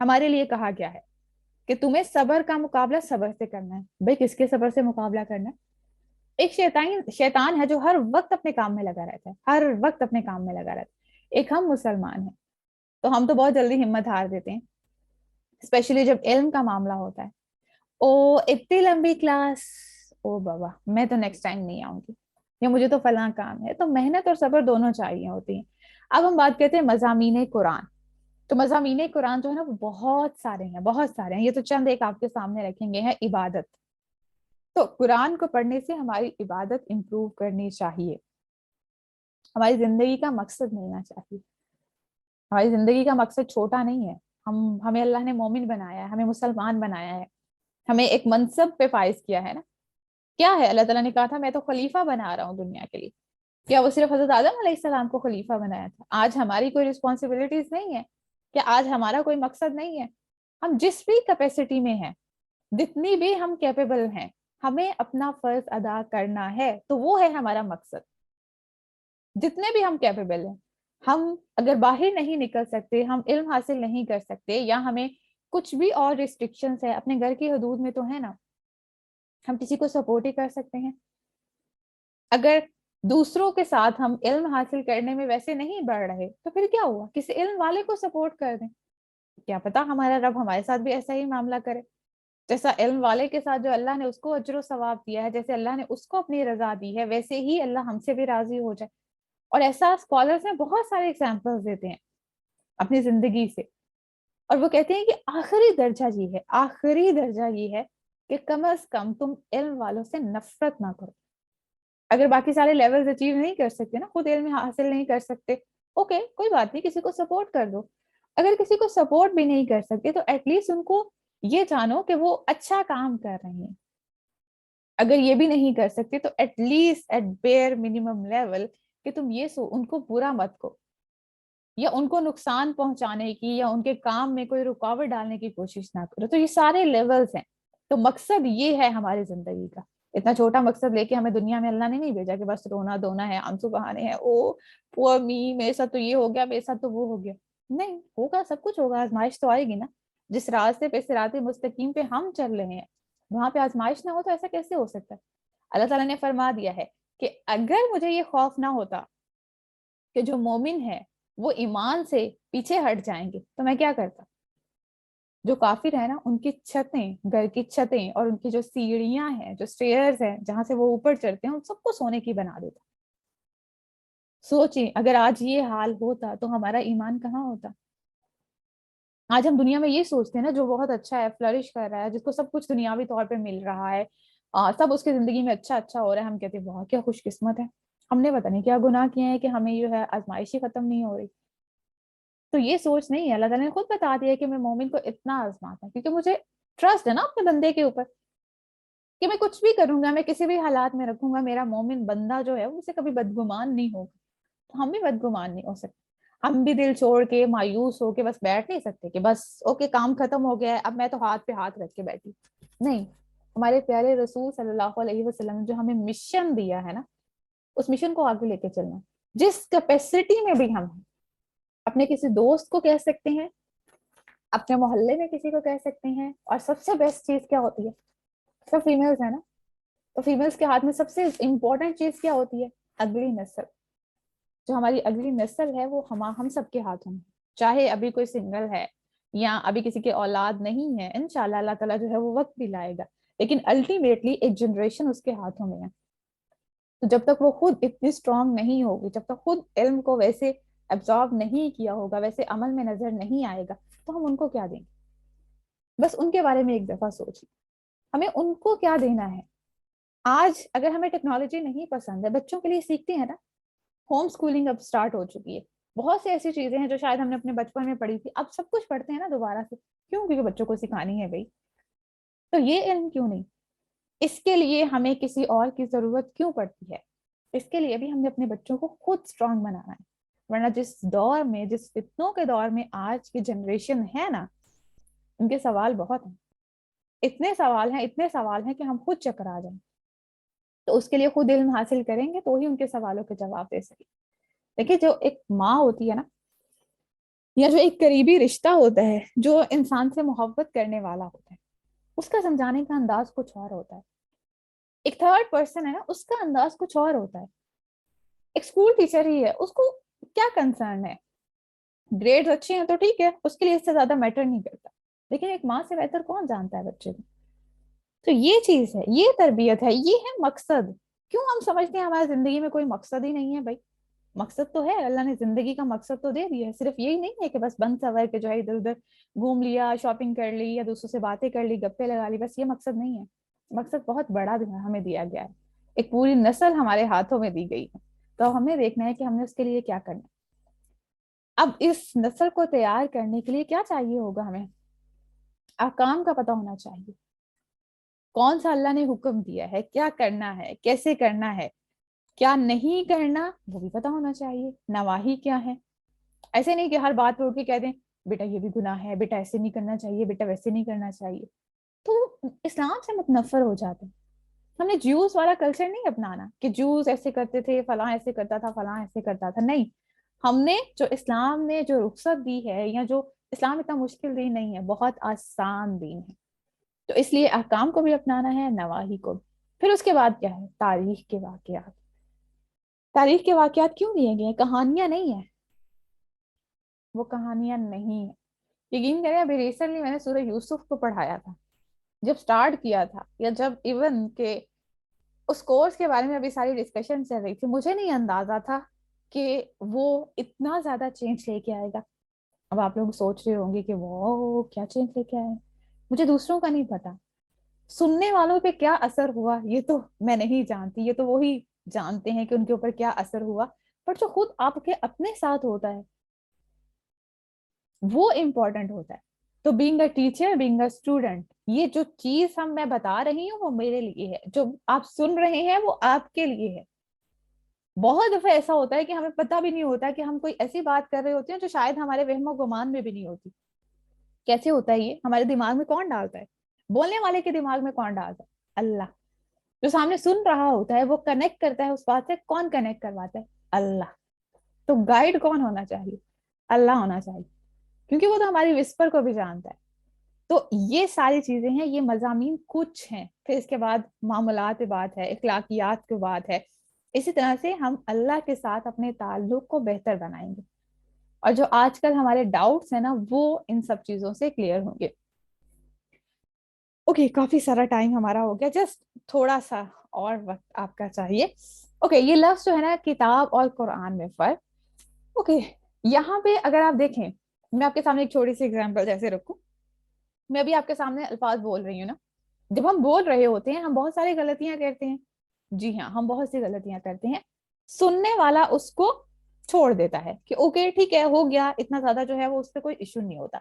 हमारे लिए कहा गया है कि तुम्हें सबर का मुकाबला सबर से करना है। भाई किसके सबर से मुकाबला करना है? एक शैतान है जो हर वक्त अपने काम में लगा रहता है, हर वक्त अपने काम में लगा रहता है। एक हम मुसलमान हैं, तो हम तो बहुत जल्दी हिम्मत हार देते हैं, स्पेशली जब इल्म का मामला होता है। ओ इतनी लंबी क्लास, ओ बाबा मैं तो नेक्स्ट टाइम नहीं आऊंगी, या मुझे तो फलां काम है। तो मेहनत और सब्र दोनों चाहिए होती हैं। अब हम बात करते हैं मज़ामीन कुरान। तो मज़ामीन कुरान जो है ना वो बहुत सारे हैं, बहुत सारे हैं। ये तो चंद एक आपके सामने रखेंगे हैं। इबादत, तो कुरान को पढ़ने से हमारी इबादत इंप्रूव करनी चाहिए। हमारी जिंदगी का मकसद मिलना चाहिए। हमारी जिंदगी का मकसद छोटा नहीं है। हमें अल्लाह ने मोमिन बनाया है, हमें मुसलमान बनाया है, हमें एक मनसब पे फाइज किया है ना। क्या है, अल्लाह ताला ने कहा था मैं तो खलीफा बना रहा हूँ दुनिया के लिए। क्या वो सिर्फ हजरत आदम अलैहिस्सलाम को खलीफा बनाया था? आज हमारी कोई रिस्पॉन्सिबिलिटीज नहीं है? क्या आज हमारा कोई मकसद नहीं है? हम जिस भी कैपेसिटी में हैं, जितनी भी हम कैपेबल हैं, हमें अपना फर्ज अदा करना है, तो वो है हमारा मकसद। जितने भी हम कैपेबल हैं, हम अगर बाहर नहीं निकल सकते, हम इल्म हासिल नहीं कर सकते, या हमें कुछ भी और रिस्ट्रिक्शंस है, अपने घर की हदूद में तो है ना, हम किसी को सपोर्ट ही कर सकते हैं। अगर दूसरों के साथ हम इल्म हासिल करने में वैसे नहीं बढ़ रहे, तो फिर क्या हुआ, किसी इल्म वाले को सपोर्ट कर दें। क्या पता हमारा रब हमारे साथ भी ऐसा ही मामला करे, जैसा इल्म वाले के साथ जो अल्लाह ने उसको अजर सवाब दिया है, जैसे अल्लाह ने उसको अपनी रजा दी है, वैसे ही अल्लाह हमसे भी राजी हो जाए। और ऐसा स्कॉलर्स ने बहुत सारे एग्जाम्पल्स देते हैं अपनी जिंदगी से, और वो कहते हैं कि आखिरी दर्जा ये है, आखिरी दर्जा ये है कि कम अज कम तुम इल्म वालों से नफरत ना करो। अगर बाकी सारे लेवल्स अचीव नहीं कर सकते ना, खुद इल्म हासिल नहीं कर सकते, ओके कोई बात नहीं, किसी को सपोर्ट कर दो। अगर किसी को सपोर्ट भी नहीं कर सकते, तो एटलीस्ट उनको ये जानो कि वो अच्छा काम कर रहे हैं। अगर ये भी नहीं कर सकते, तो at least at bare minimum level कि तुम ये उनको बुरा मत करो, या उनको नुकसान पहुंचाने की या उनके काम में कोई रुकावट डालने की कोशिश ना करो। तो ये सारे लेवल्स हैं। तो मकसद ये है हमारी जिंदगी का। इतना छोटा मकसद लेके हमें दुनिया में अल्लाह ने नहीं भेजा कि बस रोना धोना है, आंसू बहाने हैं, ओ पुअर मी, मेरे साथ तो ये हो गया, मेरे साथ तो वो हो गया। नहीं होगा, सब कुछ होगा, आजमाइश तो आएगी ना। जिस रास्ते पे, सिराते मुस्तकीम पे हम चल रहे हैं, वहां पे आजमाइश ना हो तो ऐसा कैसे हो सकता है। अल्लाह ताला ने फरमा दिया है कि अगर मुझे ये खौफ ना होता कि जो मोमिन है वो ईमान से पीछे हट जाएंगे, तो मैं क्या करता। जो काफिर है ना, उनकी छतें, घर की छतें और उनकी जो सीढ़ियां हैं, जो स्टेयर्स हैं जहां से वो ऊपर चढ़ते हैं, उन सबको सोने की बना देता। सोचिए अगर आज ये हाल होता तो हमारा ईमान कहाँ होता। आज हम दुनिया में ये सोचते हैं ना, जो बहुत अच्छा है, फ्लरिश कर रहा है, जिसको सब कुछ दुनियावी तौर पे मिल रहा है, सब उसकी जिंदगी में अच्छा अच्छा हो रहा है, हम कहते हैं वाह क्या खुशकिस्मत है। हमने पता नहीं क्या गुनाह किए हैं कि हमें जो है आजमाइश ही खत्म नहीं हो रही। तो ये सोच नहीं है। अल्लाह ताला ने खुद बता दिया कि मैं मोमिन को इतना आजमाता हूं, क्योंकि मुझे ट्रस्ट है ना अपने बंदे के ऊपर, कि मैं कुछ भी करूंगा, मैं किसी भी हालात में रखूंगा, मेरा मोमिन बंदा जो है उसे कभी बदगुमान नहीं होगा। तो हम भी बदगुमान नहीं हो सकते। हम भी दिल छोड़ के मायूस हो के बस बैठ नहीं सकते कि बस ओके काम खत्म हो गया है, अब मैं तो हाथ पे हाथ रख के बैठी। नहीं, हमारे प्यारे रसूल सल्लल्लाहु अलैहि वसल्लम ने जो हमें मिशन दिया है ना, उस मिशन को आगे लेके चलना। जिस कैपेसिटी में भी हम हैं, अपने किसी दोस्त को कह सकते हैं, अपने मोहल्ले में किसी को कह सकते हैं। और सबसे बेस्ट चीज क्या होती है, सब फीमेल्स है ना, तो फीमेल्स के हाथ में सबसे इंपॉर्टेंट चीज क्या होती है, अगली नस्ल। जो हमारी अगली नस्ल है वो हम सबके हाथों में। चाहे अभी कोई सिंगल है या अभी किसी के औलाद नहीं है, इंशाल्लाह अल्लाह ताला जो है वो वक्त भी लाएगा, लेकिन अल्टीमेटली एक जनरेशन उसके हाथों में है। तो जब तक वो खुद इतनी स्ट्रांग नहीं होगी, जब तक खुद इल्म को वैसे एब्जॉर्ब नहीं किया होगा, वैसे अमल में नजर नहीं आएगा, तो हम उनको क्या देंगे। बस उनके बारे में एक दफा सोचिए, हमें उनको क्या देना है। आज अगर हमें टेक्नोलॉजी नहीं पसंद है, बच्चों के लिए सीखते हैं ना, होम स्कूलिंग अब स्टार्ट हो चुकी है। बहुत सी ऐसी चीजें हैं जो शायद हमने अपने बचपन में पढ़ी थी, अब सब कुछ पढ़ते हैं ना दोबारा से। क्यों, क्योंकि बच्चों को सिखानी है भाई। तो ये इल्म क्यों नहीं, इसके लिए हमें किसी और की जरूरत क्यों पड़ती है। इसके लिए भी हमें अपने बच्चों को खुद स्ट्रांग बनाना है। वरना जिस दौर में, जिस फितनों के दौर में आज की जनरेशन है ना, उनके सवाल बहुत हैं। इतने सवाल हैं, इतने सवाल हैं कि हम खुद चकरा जाएं। तो उसके लिए खुद इल्म हासिल करेंगे तो ही उनके सवालों के जवाब दे सकें। देखिए जो एक माँ होती है ना, या जो एक करीबी रिश्ता होता है, जो इंसान से मोहब्बत करने वाला होता है, उसका समझाने का अंदाज कुछ और होता है। एक थर्ड पर्सन है ना, उसका अंदाज कुछ और होता है। एक स्कूल टीचर ही है, उसको क्या कंसर्न है, ग्रेड्स अच्छे हैं तो ठीक है, उसके लिए इससे ज्यादा मैटर नहीं करता। लेकिन एक माँ से बेहतर कौन जानता है बच्चे को। तो ये चीज है, ये तरबियत है, ये है मकसद। क्यों हम समझते हैं हमारी जिंदगी में कोई मकसद ही नहीं है भाई। मकसद तो है, अल्लाह ने जिंदगी का मकसद तो दे दिया है। सिर्फ यही नहीं है कि बस बंद सवर के जो है इधर उधर घूम लिया, शॉपिंग कर ली, या दूसरों से बातें कर ली, गप्पे लगा ली, बस ये मकसद नहीं है। मकसद बहुत बड़ा हमें दिया गया है। एक पूरी नस्ल हमारे हाथों में दी गई है, तो हमें देखना है कि हमने उसके लिए क्या करना है। अब इस नस्ल को तैयार करने के लिए क्या चाहिए होगा, हमें अहकाम का पता होना चाहिए। कौन सा अल्लाह ने हुक्म दिया है, क्या करना है, कैसे करना है, क्या नहीं करना, वो भी पता होना चाहिए। नवाही क्या है। ऐसे नहीं कि हर बात पे उठ के कह दें بیٹا یہ بھی گناہ ہے, بیٹا ایسے نہیں کرنا چاہیے, بیٹا ویسے نہیں کرنا چاہیے. تو اسلام سے متنفر ہو جاتے ہیں. ہم نے جوس والا کلچر نہیں اپنانا کہ جوس ایسے کرتے تھے, فلاں ایسے کرتا تھا, فلاں ایسے کرتا تھا. نہیں, ہم نے جو اسلام نے جو رخصت دی ہے, یا جو اسلام اتنا مشکل دین نہیں ہے, بہت آسان دین ہے. تو اس لیے احکام کو بھی اپنانا ہے, نواہی کو بھی. پھر اس کے بعد کیا ہے, تاریخ کے واقعات. تاریخ کے واقعات کیوں دیے گئے ہیں؟ کہانیاں نہیں ہیں, وہ کہانیاں نہیں ہیں. یقین کریں ابھی ریسنٹلی میں نے سورہ یوسف کو پڑھایا تھا, جب سٹارٹ کیا تھا, یا جب ایون کہ اس کورس کے بارے میں ابھی ساری ڈسکشن چل رہی تھی, مجھے نہیں اندازہ تھا کہ وہ اتنا زیادہ چینج لے کے آئے گا. اب آپ لوگ سوچ رہے ہوں گے کہ وہ کیا چینج لے کے آئے. مجھے دوسروں کا نہیں پتا, سننے والوں پہ کیا اثر ہوا یہ تو میں نہیں جانتی, یہ تو وہی جانتے ہیں کہ ان کے اوپر کیا اثر ہوا. پر جو خود آپ کے اپنے ساتھ ہوتا ہے وہ امپورٹنٹ ہوتا ہے. تو being a teacher, being a student, یہ جو چیز میں بتا رہی ہوں وہ میرے لیے ہے, جو آپ سن رہے ہیں وہ آپ کے لیے ہے. بہت دفعہ ایسا ہوتا ہے کہ ہمیں پتہ بھی نہیں ہوتا کہ ہم کوئی ایسی بات کر رہے ہوتے ہیں جو شاید ہمارے وہم و گمان میں بھی نہیں ہوتی. کیسے ہوتا ہے یہ؟ ہمارے دماغ میں کون ڈالتا ہے؟ بولنے والے کے دماغ میں کون ڈالتا ہے؟ اللہ. جو سامنے سن رہا ہوتا ہے وہ کنیکٹ کرتا ہے اس بات سے, کون کنیکٹ کرواتا ہے؟ اللہ. تو گائیڈ کون ہونا چاہیے؟ اللہ ہونا چاہیے, کیونکہ وہ تو ہماری وسپر کو بھی جانتا ہے. تو یہ ساری چیزیں ہیں, یہ مضامین کچھ ہیں. پھر اس کے بعد معاملات پہ بات ہے, اخلاقیات پہ بات ہے. اسی طرح سے ہم اللہ کے ساتھ اپنے تعلق کو بہتر بنائیں گے, اور جو آج کل ہمارے ڈاؤٹس ہیں نا وہ ان سب چیزوں سے کلیئر ہوں گے. اوکے, کافی سارا ٹائم ہمارا ہو گیا, جسٹ تھوڑا سا اور وقت آپ کا چاہیے. اوکے, یہ لفظ جو ہے نا کتاب اور قرآن میں فرق. اوکے, یہاں پہ اگر آپ دیکھیں, میں آپ کے سامنے ایک چھوٹی سی ایگزامپل جیسے رکھوں. میں بھی آپ کے سامنے الفاظ بول رہی ہوں نا, جب ہم بول رہے ہوتے ہیں ہم بہت ساری غلطیاں کرتے ہیں. جی ہاں, ہم بہت سی غلطیاں کرتے ہیں. سننے والا اس کو چھوڑ دیتا ہے کہ اوکے ٹھیک ہے, ہو گیا, اتنا زیادہ جو ہے وہ اس پہ کوئی ایشو نہیں ہوتا.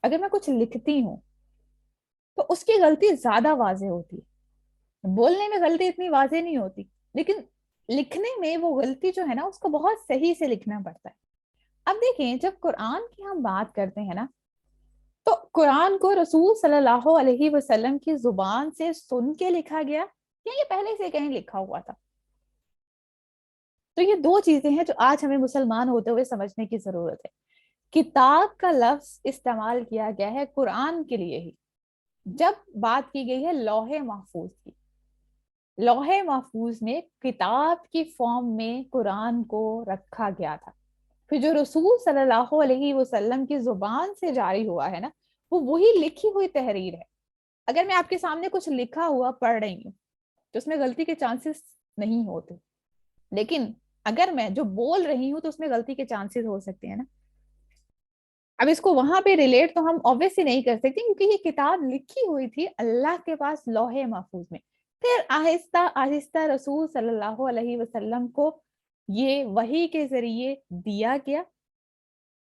اگر میں کچھ لکھتی ہوں تو اس کی غلطی زیادہ واضح ہوتی ہے. بولنے میں غلطی اتنی واضح نہیں ہوتی, لیکن لکھنے میں وہ غلطی جو ہے نا اس کو بہت صحیح سے لکھنا پڑتا ہے. اب دیکھیں, جب قرآن کی ہم بات کرتے ہیں نا, تو قرآن کو رسول صلی اللہ علیہ وسلم کی زبان سے سن کے لکھا گیا, یا یہ پہلے سے کہیں لکھا ہوا تھا؟ تو یہ دو چیزیں ہیں جو آج ہمیں مسلمان ہوتے ہوئے سمجھنے کی ضرورت ہے. کتاب کا لفظ استعمال کیا گیا ہے قرآن کے لیے ہی, جب بات کی گئی ہے لوح محفوظ کی. لوح محفوظ میں کتاب کی فارم میں قرآن کو رکھا گیا تھا. پھر جو رسول صلی اللہ علیہ وسلم کی زبان سے جاری ہوا ہے نا, وہ وہی لکھی ہوئی تحریر ہے. اگر میں آپ کے سامنے کچھ لکھا ہوا پڑھ رہی ہوں تو اس میں غلطی کے چانسز نہیں ہوتے, لیکن اگر میں جو بول رہی ہوں تو اس میں غلطی کے چانسز ہو سکتے ہیں نا. اب اس کو وہاں پہ ریلیٹ تو ہم obviously نہیں کر سکتے, کیونکہ یہ کتاب لکھی ہوئی تھی اللہ کے پاس لوح محفوظ میں. پھر آہستہ آہستہ رسول صلی اللہ علیہ وسلم کو یہ وحی کے ذریعے دیا گیا,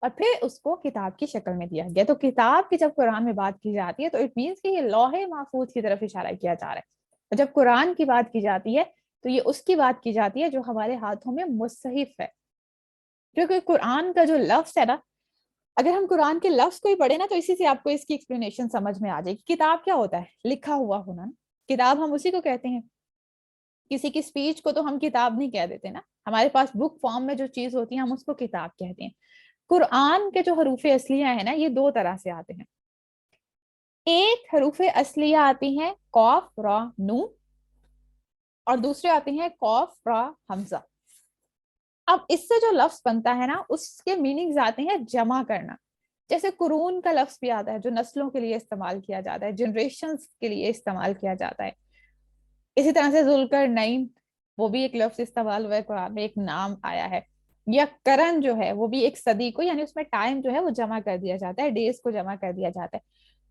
اور پھر اس کو کتاب کی شکل میں دیا گیا. تو کتاب کی جب قرآن میں بات کی جاتی ہے تو اٹ مینس کہ یہ لوح محفوظ کی طرف اشارہ کیا جا رہا ہے. اور جب قرآن کی بات کی جاتی ہے تو یہ اس کی بات کی جاتی ہے جو ہمارے ہاتھوں میں مصحف ہے. کیونکہ قرآن کا جو لفظ ہے نا, اگر ہم قرآن کے لفظ کو ہی پڑھیں نا تو اسی سے آپ کو اس کی ایکسپلینیشن سمجھ میں آ جائے گی. کتاب کیا ہوتا ہے؟ لکھا ہوا ہونا. کتاب ہم اسی کو کہتے ہیں. کسی کی اسپیچ کو تو ہم کتاب نہیں کہہ دیتے نا, ہمارے پاس بک فارم میں جو چیز ہوتی ہے ہم اس کو کتاب کہتے ہیں. قرآن کے جو حروف اصلیہ ہیں نا, یہ دو طرح سے آتے ہیں. ایک حروف اصلیہ آتی ہیں قاف را نون, اور دوسرے آتے ہیں قاف را حمزہ. اب اس سے جو لفظ بنتا ہے نا اس کے میننگز آتے ہیں جمع کرنا. جیسے قرون کا لفظ بھی آتا ہے جو نسلوں کے لیے استعمال کیا جاتا ہے, جنریشنز کے لیے استعمال کیا جاتا ہے. اسی طرح سے ذوالقرنین, وہ بھی ایک لفظ استعمال ہوا ہے قرآن میں, ایک نام آیا ہے. یا کرن جو ہے وہ بھی ایک صدی کو, یعنی اس میں ٹائم جو ہے وہ جمع کر دیا جاتا ہے, ڈیز کو جمع کر دیا جاتا ہے.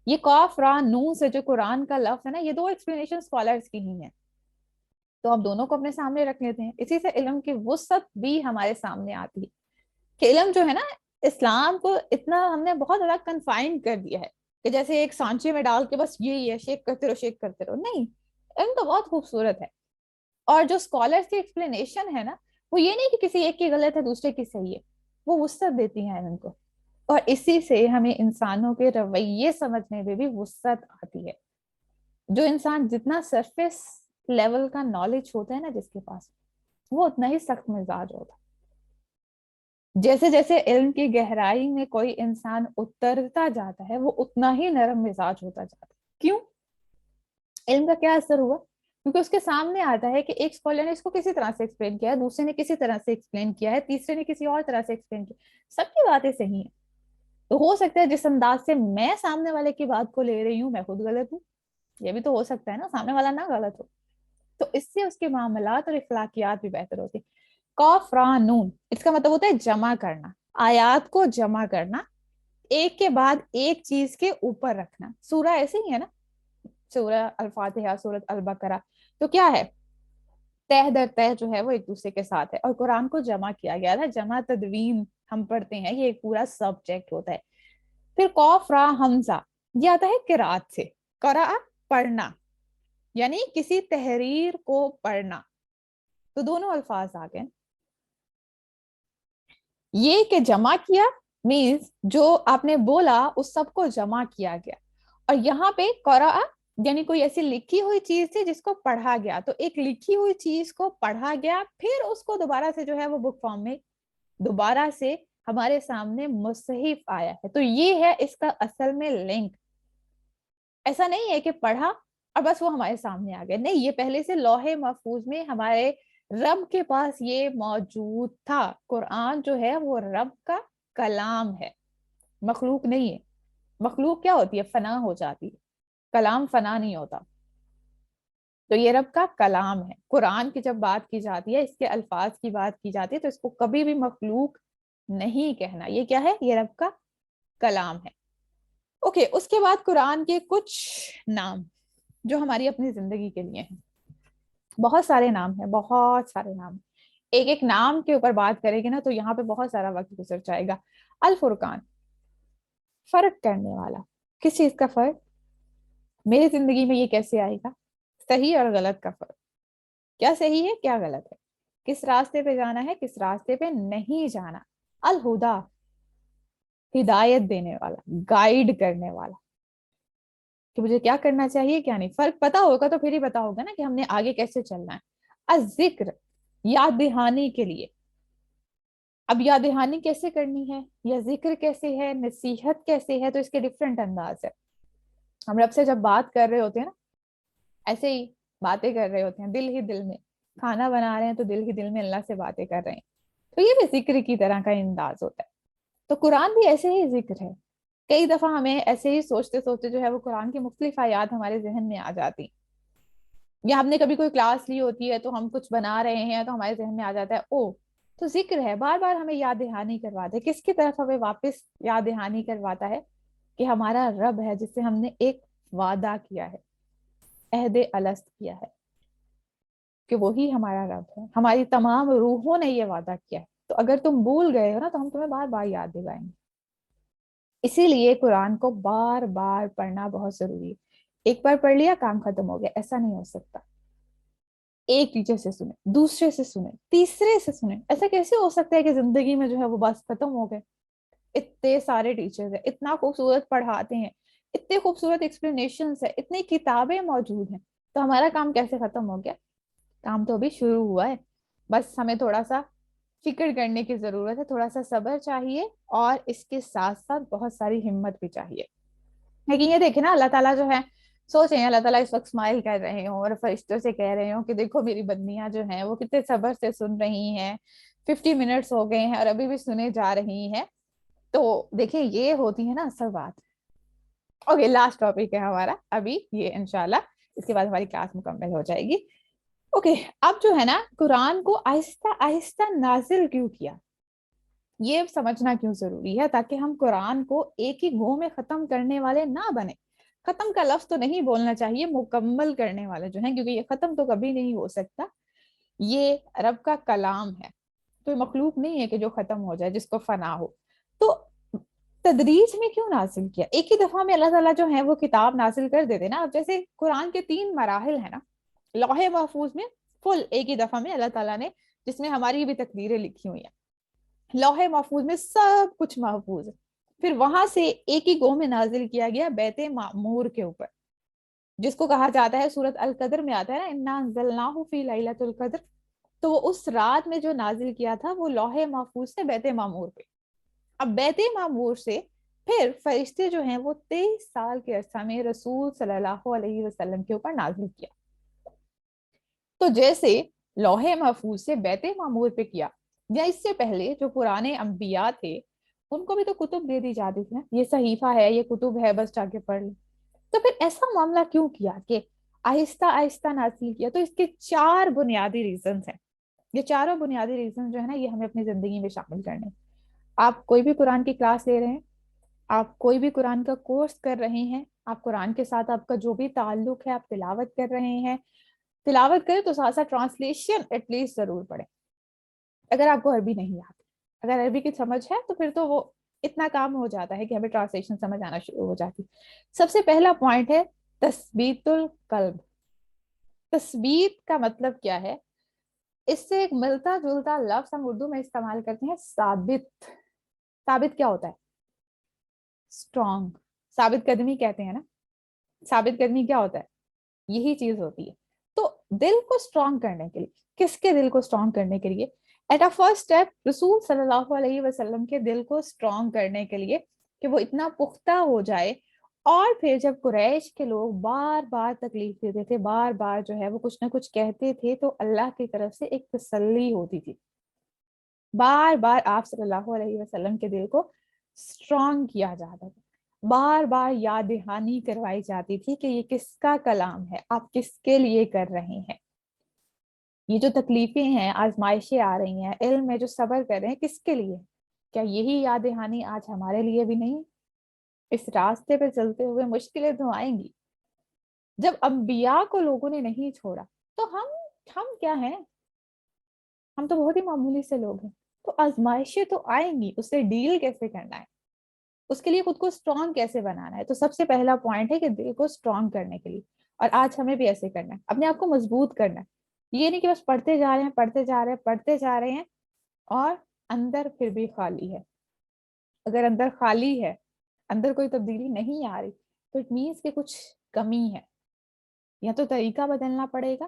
یہ قاف را نون سے جو قرآن کا لفظ ہے نا, یہ دو ایکسپلینیشن اسکالرز کی ہی ہیں, تو آپ دونوں کو اپنے سامنے رکھ لیتے ہیں. اسی سے علم کی وسعت بھی ہمارے سامنے آتی ہے کہ علم جو ہے نا, اسلام کو اتنا ہم نے بہت زیادہ کنفائن کر دیا ہے کہ جیسے ایک سانچے میں ڈال کے بس یہی ہے, شیک کرتے رہو شیک کرتے رہو. نہیں, علم تو بہت خوبصورت ہے. اور جو اسکالرس کی ایکسپلینیشن ہے نا, وہ یہ نہیں کہ کسی ایک کی غلط ہے دوسرے کی صحیح ہے, وہ وسعت دیتی ہیں علم کو. اور इसी से हमें इंसानों के रवैये समझने में भी वुसअत आती है। जो इंसान जितना सरफेस लेवल का नॉलेज होता है ना जिसके पास, वो उतना ही सख्त मिजाज होता है। जैसे जैसे इल्म की गहराई में कोई इंसान उतरता जाता है, वो उतना ही नरम मिजाज होता जाता है। क्यों? इल्म का क्या असर हुआ? क्योंकि उसके सामने आता है कि एक स्कॉलर ने इसको किसी तरह से एक्सप्लेन किया है, दूसरे ने किसी तरह से एक्सप्लेन किया है, तीसरे ने किसी और तरह से एक्सप्लेन किया, सबकी बातें सही है। तो हो सकता है जिस अंदाज से मैं सामने वाले की बात को ले रही हूँ मैं खुद गलत हूँ, ये भी तो हो सकता है ना, सामने वाला ना गलत हो। तो इससे उसके मामलात और इखलाकियात भी बेहतर होती है। कौफ रा नून, इसका मतलब होता है जमा करना, आयात को जमा करना, एक के बाद एक चीज के ऊपर रखना। सूरा ऐसे ही है ना, सूरा अल फातिहा, सूरत अल बकरा, तो क्या है, तह दर तह जो है वो एक दूसरे के साथ है। और कुरान को जमा किया गया था, जमा तदवीन हम पढ़ते हैं, ये एक पूरा सब्जेक्ट होता है। फिर कौफ रा हमजा, ये आता है किरात से, करा पढ़ना, यानी किसी तहरीर को पढ़ना। तो दोनों अल्फाज आ गए। ये कि जमा किया मीन्स जो आपने बोला उस सबको जमा किया गया। और यहाँ पे करा यानी कोई ऐसी लिखी हुई चीज थी जिसको पढ़ा गया, तो एक लिखी हुई चीज को पढ़ा गया, फिर उसको दोबारा से जो है वो बुक फॉर्म में दोबारा से हमारे सामने मुसहिफ आया है। तो ये है इसका असल में लिंक। ऐसा नहीं है कि पढ़ा और बस वो हमारे सामने आ गया, नहीं, ये पहले से लौहे महफूज में हमारे रब के पास ये मौजूद था। कुरान जो है वो रब का कलाम है, मखलूक नहीं है। मखलूक क्या होती है? फना हो जाती है, कलाम फना नहीं होता। तो ये रब का कलाम है। कुरान की जब बात की जाती है, इसके अल्फाज की बात की जाती है, तो इसको कभी भी मखलूक नहीं कहना। ये क्या है? ये रब का कलाम है। ओके, उसके बाद कुरान के कुछ नाम जो हमारी अपनी जिंदगी के लिए हैं। बहुत सारे नाम हैं, बहुत सारे नाम। एक एक नाम के ऊपर बात करेंगे ना तो यहाँ पे बहुत सारा वक्त गुजर जाएगा। अल फुरकान, फर्क करने वाला। किस चीज का फर्क? मेरी जिंदगी में ये कैसे आएगा? सही और गलत का फर्क, क्या सही है क्या गलत है, किस रास्ते पे जाना है किस रास्ते पे नहीं जाना। अल हुदा, हिदायत देने वाला, गाइड करने वाला, कि मुझे क्या करना चाहिए क्या नहीं। फर्क पता होगा तो फिर ही पता होगा ना कि हमने आगे कैसे चलना है। अल जिक्र, याद दहानी के लिए। अब याद दहानी कैसे करनी है, या जिक्र कैसे है, नसीहत कैसे है, तो इसके डिफरेंट अंदाज है। हम रब से जब बात कर रहे होते हैं ना, ऐसे ही बातें कर रहे होते हैं दिल ही दिल में, खाना बना रहे हैं तो दिल ही दिल में अल्लाह से बातें कर रहे हैं, तो ये भी जिक्र की तरह का अंदाज होता है। तो कुरान भी ऐसे ही जिक्र है। कई दफा हमें ऐसे ही सोचते सोचते जो है वो कुरान की मुख्तलिफ आयात हमारे जहन में आ जाती, या हमने कभी कोई क्लास ली होती है तो हम कुछ बना रहे हैं तो हमारे जहन में आ जाता है, ओ तो जिक्र है। बार बार हमें याद दहानी करवाता है, किसकी तरफ हमें वापस याद दहानी करवाता है? कि हमारा रब है जिससे हमने एक वादा किया है, अहद अलस्त किया है, कि वही हमारा रब है। हमारी तमाम रूहों ने ये वादा किया है, तो अगर तुम भूल गए हो ना तो हम तुम्हें बार बार याद दिलाएंगे। इसीलिए कुरान को बार बार पढ़ना बहुत जरूरी है। एक बार पढ़ लिया काम खत्म हो गया, ऐसा नहीं हो सकता। एक टीचर से सुने, दूसरे से सुने, तीसरे से सुने। ऐसा कैसे हो सकता है कि जिंदगी में जो है वो बस खत्म हो गए? इतने सारे टीचर्स हैं, इतना खूबसूरत पढ़ाते हैं, इतने खूबसूरत एक्सप्लेनेशन है, इतनी किताबें मौजूद हैं, तो हमारा काम कैसे खत्म हो गया? काम तो अभी शुरू हुआ है। बस हमें थोड़ा सा फिक्र करने की जरूरत है, थोड़ा सा सब्र चाहिए, और इसके साथ साथ बहुत सारी हिम्मत भी चाहिए। लेकिन ये देखे ना, अल्लाह ताला जो है, सोच रहे हैं अल्लाह ताला इस वक्त स्माइल कर रहे हो और फरिश्तों से कह रहे हो कि देखो मेरी बंदियां जो हैं वो कितने सब्र से सुन रही हैं, 50 मिनट्स हो गए हैं और अभी भी सुने जा रही हैं। तो देखिए ये होती है ना असल बात। ओके, लास्ट टॉपिक है हमारा अभी ये इंशाल्लाह, इसके बाद हमारी क्लास मुकम्मल हो जाएगी। ओके, अब जो है ना, कुरान को आहिस्ता आहिस्ता नाजिल क्यों किया, ये समझना क्यों जरूरी है, ताकि हम कुरान को एक ही गो में खत्म करने वाले ना बने। खत्म का लफ्ज तो नहीं बोलना चाहिए, मुकम्मल करने वाले जो है, क्योंकि ये खत्म तो कभी नहीं हो सकता। ये रब का कलाम है, तो मखलूक नहीं है कि जो खत्म हो जाए, जिसको फना हो। तो तदरीज में क्यों नाजिल किया? एक ही दफा में अल्लाह ताला जो है वो किताब नाजिल कर देते ना। अब जैसे कुरान के 3 मराहिल है ना, लौहे महफूज में फुल एक ही दफा में अल्लाह ताला ने, जिसमें हमारी भी तकदीरें लिखी हुई हैं, लौहे महफूज में सब कुछ महफूज है। پھر وہاں سے ایک ہی گو میں نازل کیا گیا بیت معمور کے اوپر، جس کو کہا جاتا ہے سورت القدر میں آتا ہے نا انا انزلناہ فی لیلۃ القدر، تو وہ اس رات میں جو نازل کیا تھا وہ لوح محفوظ سے بیت معمور پہ. اب بیت معمور سے پھر فرشتے جو ہیں وہ 23 سال کے عرصہ میں رسول صلی اللہ علیہ وسلم کے اوپر نازل کیا. تو جیسے لوح محفوظ سے بیت معمور پہ کیا، یا اس سے پہلے جو پرانے انبیاء تھے ان کو بھی تو کتب دے دی جاتی تھی نا، یہ صحیفہ ہے، یہ کتب ہے، بس جا کے پڑھ لیں. تو پھر ایسا معاملہ کیوں کیا کہ آہستہ آہستہ نازل کیا؟ تو اس کے 4 بنیادی ریزنز ہیں. یہ چاروں بنیادی ریزن جو ہے نا یہ ہمیں اپنی زندگی میں شامل کرنے ہیں. آپ کوئی بھی قرآن کی کلاس لے رہے ہیں، آپ کوئی بھی قرآن کا کورس کر رہے ہیں، آپ قرآن کے ساتھ آپ کا جو بھی تعلق ہے، آپ تلاوت کر رہے ہیں، تلاوت کریں تو ساتھ ساتھ ٹرانسلیشن ایٹ لیسٹ ضرور پڑھیں. اگر آپ کو عربی نہیں آتی، اگر عربی کی سمجھ ہے تو پھر تو وہ اتنا کام ہو جاتا ہے کہ ہمیں ٹرانسلیشن سمجھ آنا شروع ہو جاتی. سب سے پہلا پوائنٹ ہے تثبیت القلب. تثبیت کا مطلب کیا ہے؟ اس سے ایک ملتا جلتا لفظ ہم اردو میں استعمال کرتے ہیں ثابت. ثابت کیا ہوتا ہے؟ اسٹرانگ. ثابت قدمی کہتے ہیں نا. ثابت قدمی کیا ہوتا ہے؟ یہی چیز ہوتی ہے. تو دل کو اسٹرانگ کرنے کے لیے، کس کے دل کو اسٹرانگ کرنے کے لیے؟ ایٹ اے فرسٹ اسٹیپ رسول صلی اللہ علیہ وسلم کے دل کو اسٹرانگ کرنے کے لیے کہ وہ اتنا پختہ ہو جائے. اور پھر جب قریش کے لوگ بار بار تکلیف دیتے تھے، بار بار جو ہے وہ کچھ نہ کچھ کہتے تھے، تو اللہ کی طرف سے ایک تسلی ہوتی تھی. بار بار آپ صلی اللہ علیہ وسلم کے دل کو اسٹرانگ کیا جاتا تھا، بار بار یاد دہانی کروائی جاتی تھی کہ یہ کس کا کلام ہے، آپ کس کے لیے کر رہے ہیں. یہ جو تکلیفیں ہیں، آزمائشیں آ رہی ہیں، علم میں جو صبر کر رہے ہیں، کس کے لیے؟ کیا یہی یاد دہانی آج ہمارے لیے بھی نہیں؟ اس راستے پہ چلتے ہوئے مشکلیں تو آئیں گی. جب انبیاء کو لوگوں نے نہیں چھوڑا تو ہم کیا ہیں؟ ہم تو بہت ہی معمولی سے لوگ ہیں. تو آزمائشیں تو آئیں گی، اس سے ڈیل کیسے کرنا ہے، اس کے لیے خود کو اسٹرانگ کیسے بنانا ہے. تو سب سے پہلا پوائنٹ ہے کہ دل کو اسٹرانگ کرنے کے لیے، اور آج ہمیں بھی ایسے کرنا ہے، اپنے آپ کو مضبوط کرنا ہے. یہ نہیں کہ بس پڑھتے جا رہے ہیں پڑھتے جا رہے ہیں پڑھتے جا رہے ہیں اور اندر پھر بھی خالی ہے. اگر اندر خالی ہے، اندر کوئی تبدیلی نہیں آ رہی، تو اٹ مینس کہ کچھ کمی ہے. یا تو طریقہ بدلنا پڑے گا،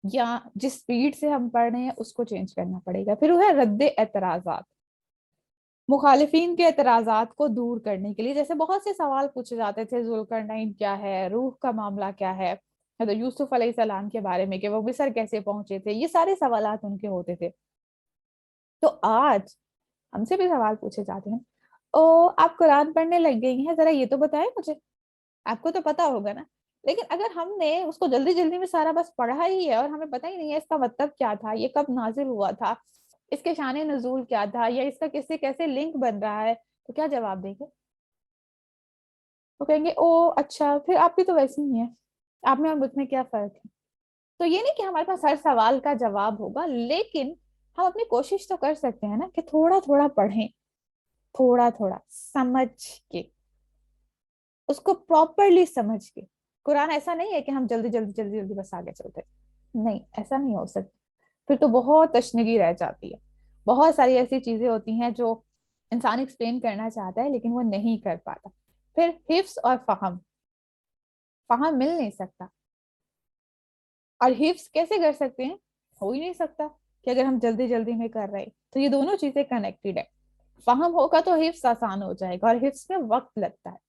یا جس سپیڈ سے ہم پڑھ رہے ہیں اس کو چینج کرنا پڑے گا. پھر وہ ہے رد اعتراضات. مخالفین کے اعتراضات کو دور کرنے کے لیے جیسے بہت سے سوال پوچھے جاتے تھے، ذوالقرنین کیا ہے، روح کا معاملہ کیا ہے، حضرت یوسف علیہ السلام کے بارے میں کہ وہ مصر کیسے پہنچے تھے، یہ سارے سوالات ان کے ہوتے تھے. تو آج ہم سے بھی سوال پوچھے جاتے ہیں، او آپ قرآن پڑھنے لگ گئی ہیں، ذرا یہ تو بتائیں مجھے، آپ کو تو پتا ہوگا نا. لیکن اگر ہم نے اس کو جلدی جلدی میں سارا بس پڑھا ہی ہے اور ہمیں پتہ ہی نہیں ہے اس کا مطلب کیا تھا، یہ کب نازل ہوا تھا، اس کے شان نزول کیا تھا، یا اس کا کس سے کیسے لنک بن رہا ہے، تو کیا جواب دیں گے؟ وہ کہیں گے او اچھا پھر آپ بھی تو ویسی ہی ہیں، آپ میں اور مجھ میں کیا فرق ہے. تو یہ نہیں کہ ہمارے پاس ہر سوال کا جواب ہوگا، لیکن ہم اپنی کوشش تو کر سکتے ہیں نا کہ تھوڑا تھوڑا پڑھیں، تھوڑا تھوڑا سمجھ کے، اس کو پراپرلی سمجھ کے. قرآن ایسا نہیں ہے کہ ہم جلدی جلدی جلدی جلدی بس آگے چلتے، نہیں ایسا نہیں ہو سکتا. پھر تو بہت تشنگی رہ جاتی ہے. بہت ساری ایسی چیزیں ہوتی ہیں جو انسان ایکسپلین کرنا چاہتا ہے لیکن وہ نہیں کر پاتا. پھر حفظ اور فہم. فہم مل نہیں سکتا، اور حفظ کیسے کر سکتے ہیں؟ ہو ہی نہیں سکتا کہ اگر ہم جلدی جلدی میں کر رہے. تو یہ دونوں چیزیں کنیکٹڈ ہے. فہم ہوگا تو حفظ آسان ہو جائے گا، اور حفظ میں وقت لگتا ہے.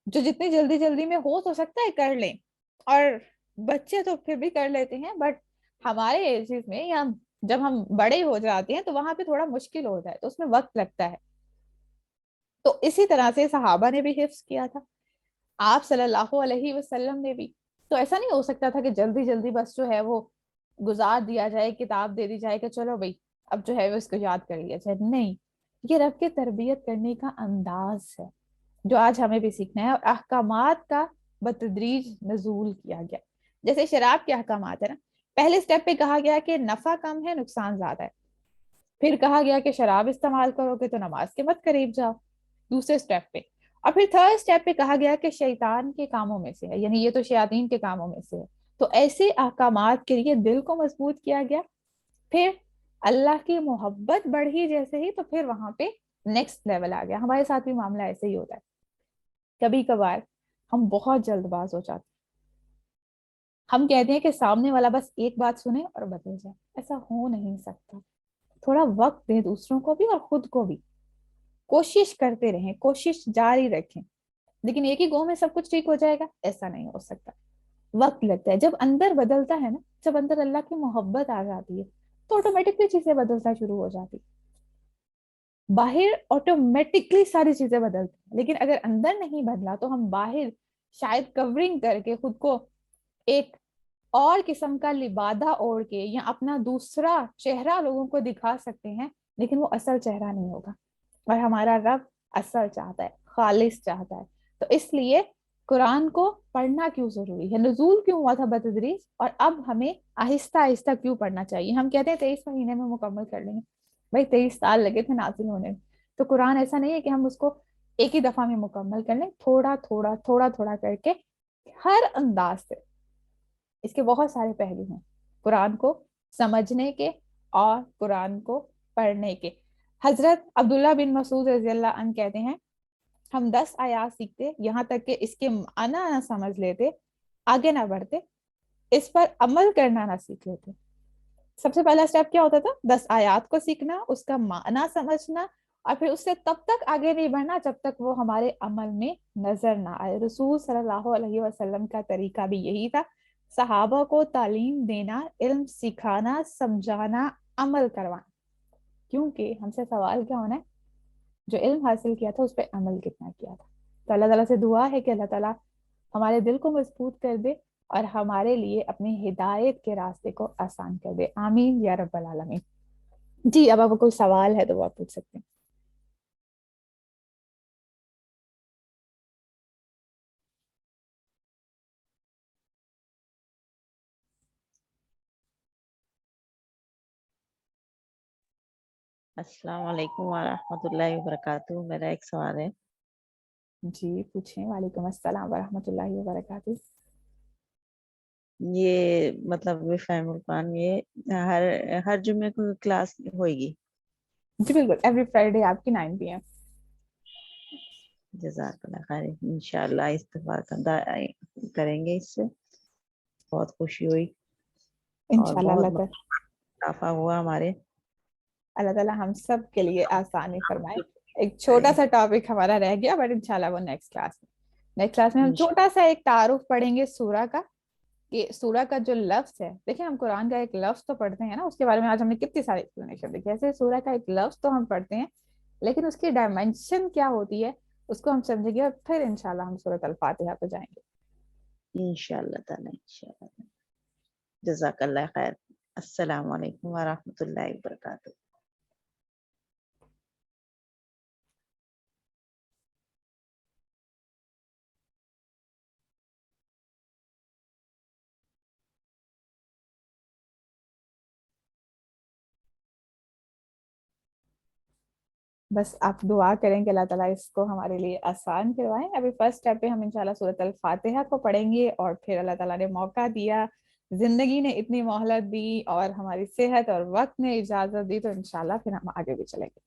جو جتنی جلدی جلدی میں ہو تو سکتا ہے کر لیں، اور بچے تو پھر بھی کر لیتے ہیں، بٹ ہمارے ایجز میں یا جب ہم بڑے ہو جاتے ہیں تو وہاں پہ تھوڑا مشکل ہو جائے، تو اس میں وقت لگتا ہے. تو اسی طرح سے صحابہ نے بھی حفظ کیا تھا، آپ صلی اللہ علیہ وسلم نے بھی. تو ایسا نہیں ہو سکتا تھا کہ جلدی جلدی بس جو ہے وہ گزار دیا جائے، کتاب دے دی جائے کہ چلو بھائی اب جو ہے وہ اس کو یاد کر لیا جائے. نہیں، یہ رب کے تربیت کرنے کا انداز ہے جو آج ہمیں بھی سیکھنا ہے. اور احکامات کا بتدریج نزول کیا گیا. جیسے شراب کے احکامات ہے نا، پہلے سٹیپ پہ کہا گیا کہ نفع کم ہے نقصان زیادہ ہے. پھر کہا گیا کہ شراب استعمال کرو گے تو نماز کے مت قریب جاؤ دوسرے سٹیپ پہ. اور پھر تھرڈ سٹیپ پہ کہا گیا کہ شیطان کے کاموں میں سے ہے، یعنی یہ تو شیاطین کے کاموں میں سے ہے. تو ایسے احکامات کے لیے دل کو مضبوط کیا گیا. پھر اللہ کی محبت بڑھی جیسے ہی، تو پھر وہاں پہ نیکسٹ لیول آ گیا. ہمارے ساتھ بھی معاملہ ایسے ہی ہوتا ہے. کبھی کبھار ہم بہت جلد باز ہو جاتے ہیں. ہم کہتے ہیں کہ سامنے والا بس ایک بات سنے اور بدل جائے. ایسا ہو نہیں سکتا. تھوڑا وقت دیں دوسروں کو بھی اور خود کو بھی. کوشش کرتے رہیں, کوشش جاری رکھیں. لیکن ایک ہی گو میں سب کچھ ٹھیک ہو جائے گا, ایسا نہیں ہو سکتا. وقت لگتا ہے. جب اندر بدلتا ہے نا, جب اندر اللہ کی محبت آ جاتی ہے, تو آٹومیٹکلی چیزیں بدلنا شروع ہو جاتی. باہر آٹومیٹکلی ساری چیزیں بدلتی ہیں, لیکن اگر اندر نہیں بدلا تو ہم باہر شاید کورنگ کر کے خود کو ایک اور قسم کا لبادہ اوڑھ کے یا اپنا دوسرا چہرہ لوگوں کو دکھا سکتے ہیں, لیکن وہ اصل چہرہ نہیں ہوگا. اور ہمارا رب اصل چاہتا ہے, خالص چاہتا ہے. تو اس لیے قرآن کو پڑھنا کیوں ضروری ہے, نزول کیوں ہوا تھا بتدریج, اور اب ہمیں آہستہ آہستہ کیوں پڑھنا چاہیے. ہم کہتے ہیں 23 مہینے میں مکمل کر لیں گے. بھائی 23 سال لگے تھے نازل ہونے میں. تو قرآن ایسا نہیں ہے کہ ہم اس کو ایک ہی دفعہ میں مکمل کر لیں. تھوڑا تھوڑا تھوڑا تھوڑا کر کے, ہر انداز سے. اس کے بہت سارے پہلو ہیں قرآن کو سمجھنے کے اور قرآن کو پڑھنے کے. حضرت عبداللہ بن مسعود رضی اللہ عنہ کہتے ہیں, ہم 10 آیات سیکھتے, یہاں تک کہ اس کے معنی نہ سمجھ لیتے, آگے نہ بڑھتے, اس پر عمل کرنا نہ سیکھ لیتے. سب سے پہلا سٹیپ کیا ہوتا تھا؟ 10 آیات کو سیکھنا, اس کا معنی سمجھنا, اور پھر اس سے تب تک آگے نہیں بڑھنا جب تک وہ ہمارے عمل میں نظر نہ آئے. رسول صلی اللہ علیہ وسلم کا طریقہ بھی یہی تھا. صحابہ کو تعلیم دینا, علم سکھانا, سمجھانا, عمل کروانا. کیونکہ ہم سے سوال کیا ہونا ہے, جو علم حاصل کیا تھا اس پہ عمل کتنا کیا تھا. تو اللہ تعالیٰ سے دعا ہے کہ اللہ تعالیٰ ہمارے دل کو مضبوط کر دے اور ہمارے لیے اپنی ہدایت کے راستے کو آسان کر دے. آمین یا رب العالمین. جی اب آپ کوئی سوال ہے تو وہ آپ پوچھ سکتے ہیں. السلام علیکم ورحمۃ اللہ وبرکاتہ. میرا ایک سوال ہے. جی پوچھیں. وعلیکم السلام ورحمۃ اللہ وبرکاتہ. یہ مطلب فہم القرآن یہ ہر جمعے کو کلاس ہوئے گی؟ جی بالکل, ایوری فرائیڈے آپ کی 9 PM. جزاک اللہ خیر. انشاءاللہ استفادہ کریں گے اس سے. بہت خوشی ہوئی اور انشاءاللہ بہت اللہ تعالیٰ اضافہ ہوا ہمارے. اللہ تعالیٰ ہم سب کے لیے آسانی فرمائے. ایک چھوٹا سا ٹاپک ہمارا رہ گیا, بٹ انشاءاللہ وہ نیکسٹ کلاس میں ہم چھوٹا سا ایک تعارف پڑھیں گے سورہ کا, کہ سورہ کا جو لفظ ہے. دیکھیں ہم قرآن کا ایک لفظ تو پڑھتے ہیں نا, اس کے بارے میں آج ہم نے کتنی ساری ایکسپلینیشن دیکھی. ایسے سورہ کا ایک لفظ تو ہم پڑھتے ہیں, لیکن اس کی ڈائمینشن کیا ہوتی ہے اس کو ہم سمجھیں گے, اور پھر انشاءاللہ ہم سورۃ الفاتحہ پہ جائیں گے انشاءاللہ تعالی. انشاءاللہ. جزاک اللہ خیر. السلام علیکم ورحمۃ اللہ وبرکاتہ. بس آپ دعا کریں کہ اللہ تعالیٰ اس کو ہمارے لیے آسان کروائیں. ابھی فرسٹ اسٹیپ پہ ہم انشاءاللہ سورۃ الفاتحہ کو پڑھیں گے, اور پھر اللہ تعالیٰ نے موقع دیا, زندگی نے اتنی مہلت دی, اور ہماری صحت اور وقت نے اجازت دی, تو انشاءاللہ پھر ہم آگے بھی چلیں گے.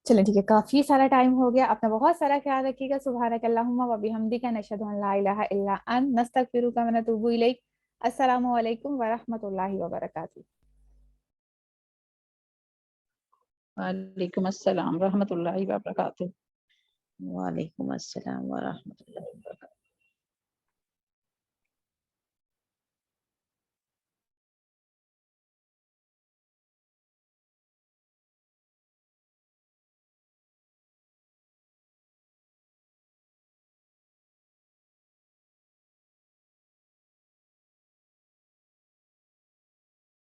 چلیں ٹھیک ہے, کافی سارا ٹائم ہو گیا. اپنا بہت سارا خیال رکھیے گا. سبحانک اللہم و بحمدک, نشہد ان لا الہ الا انت, نستغفرک و نتوب الیک. السلام علیکم ورحمۃ اللہ وبرکاتہ. وعلیکم السلام ورحمۃ اللہ وبرکاتہ. وعلیکم السلام ورحمۃ اللہ وبرکاتہ.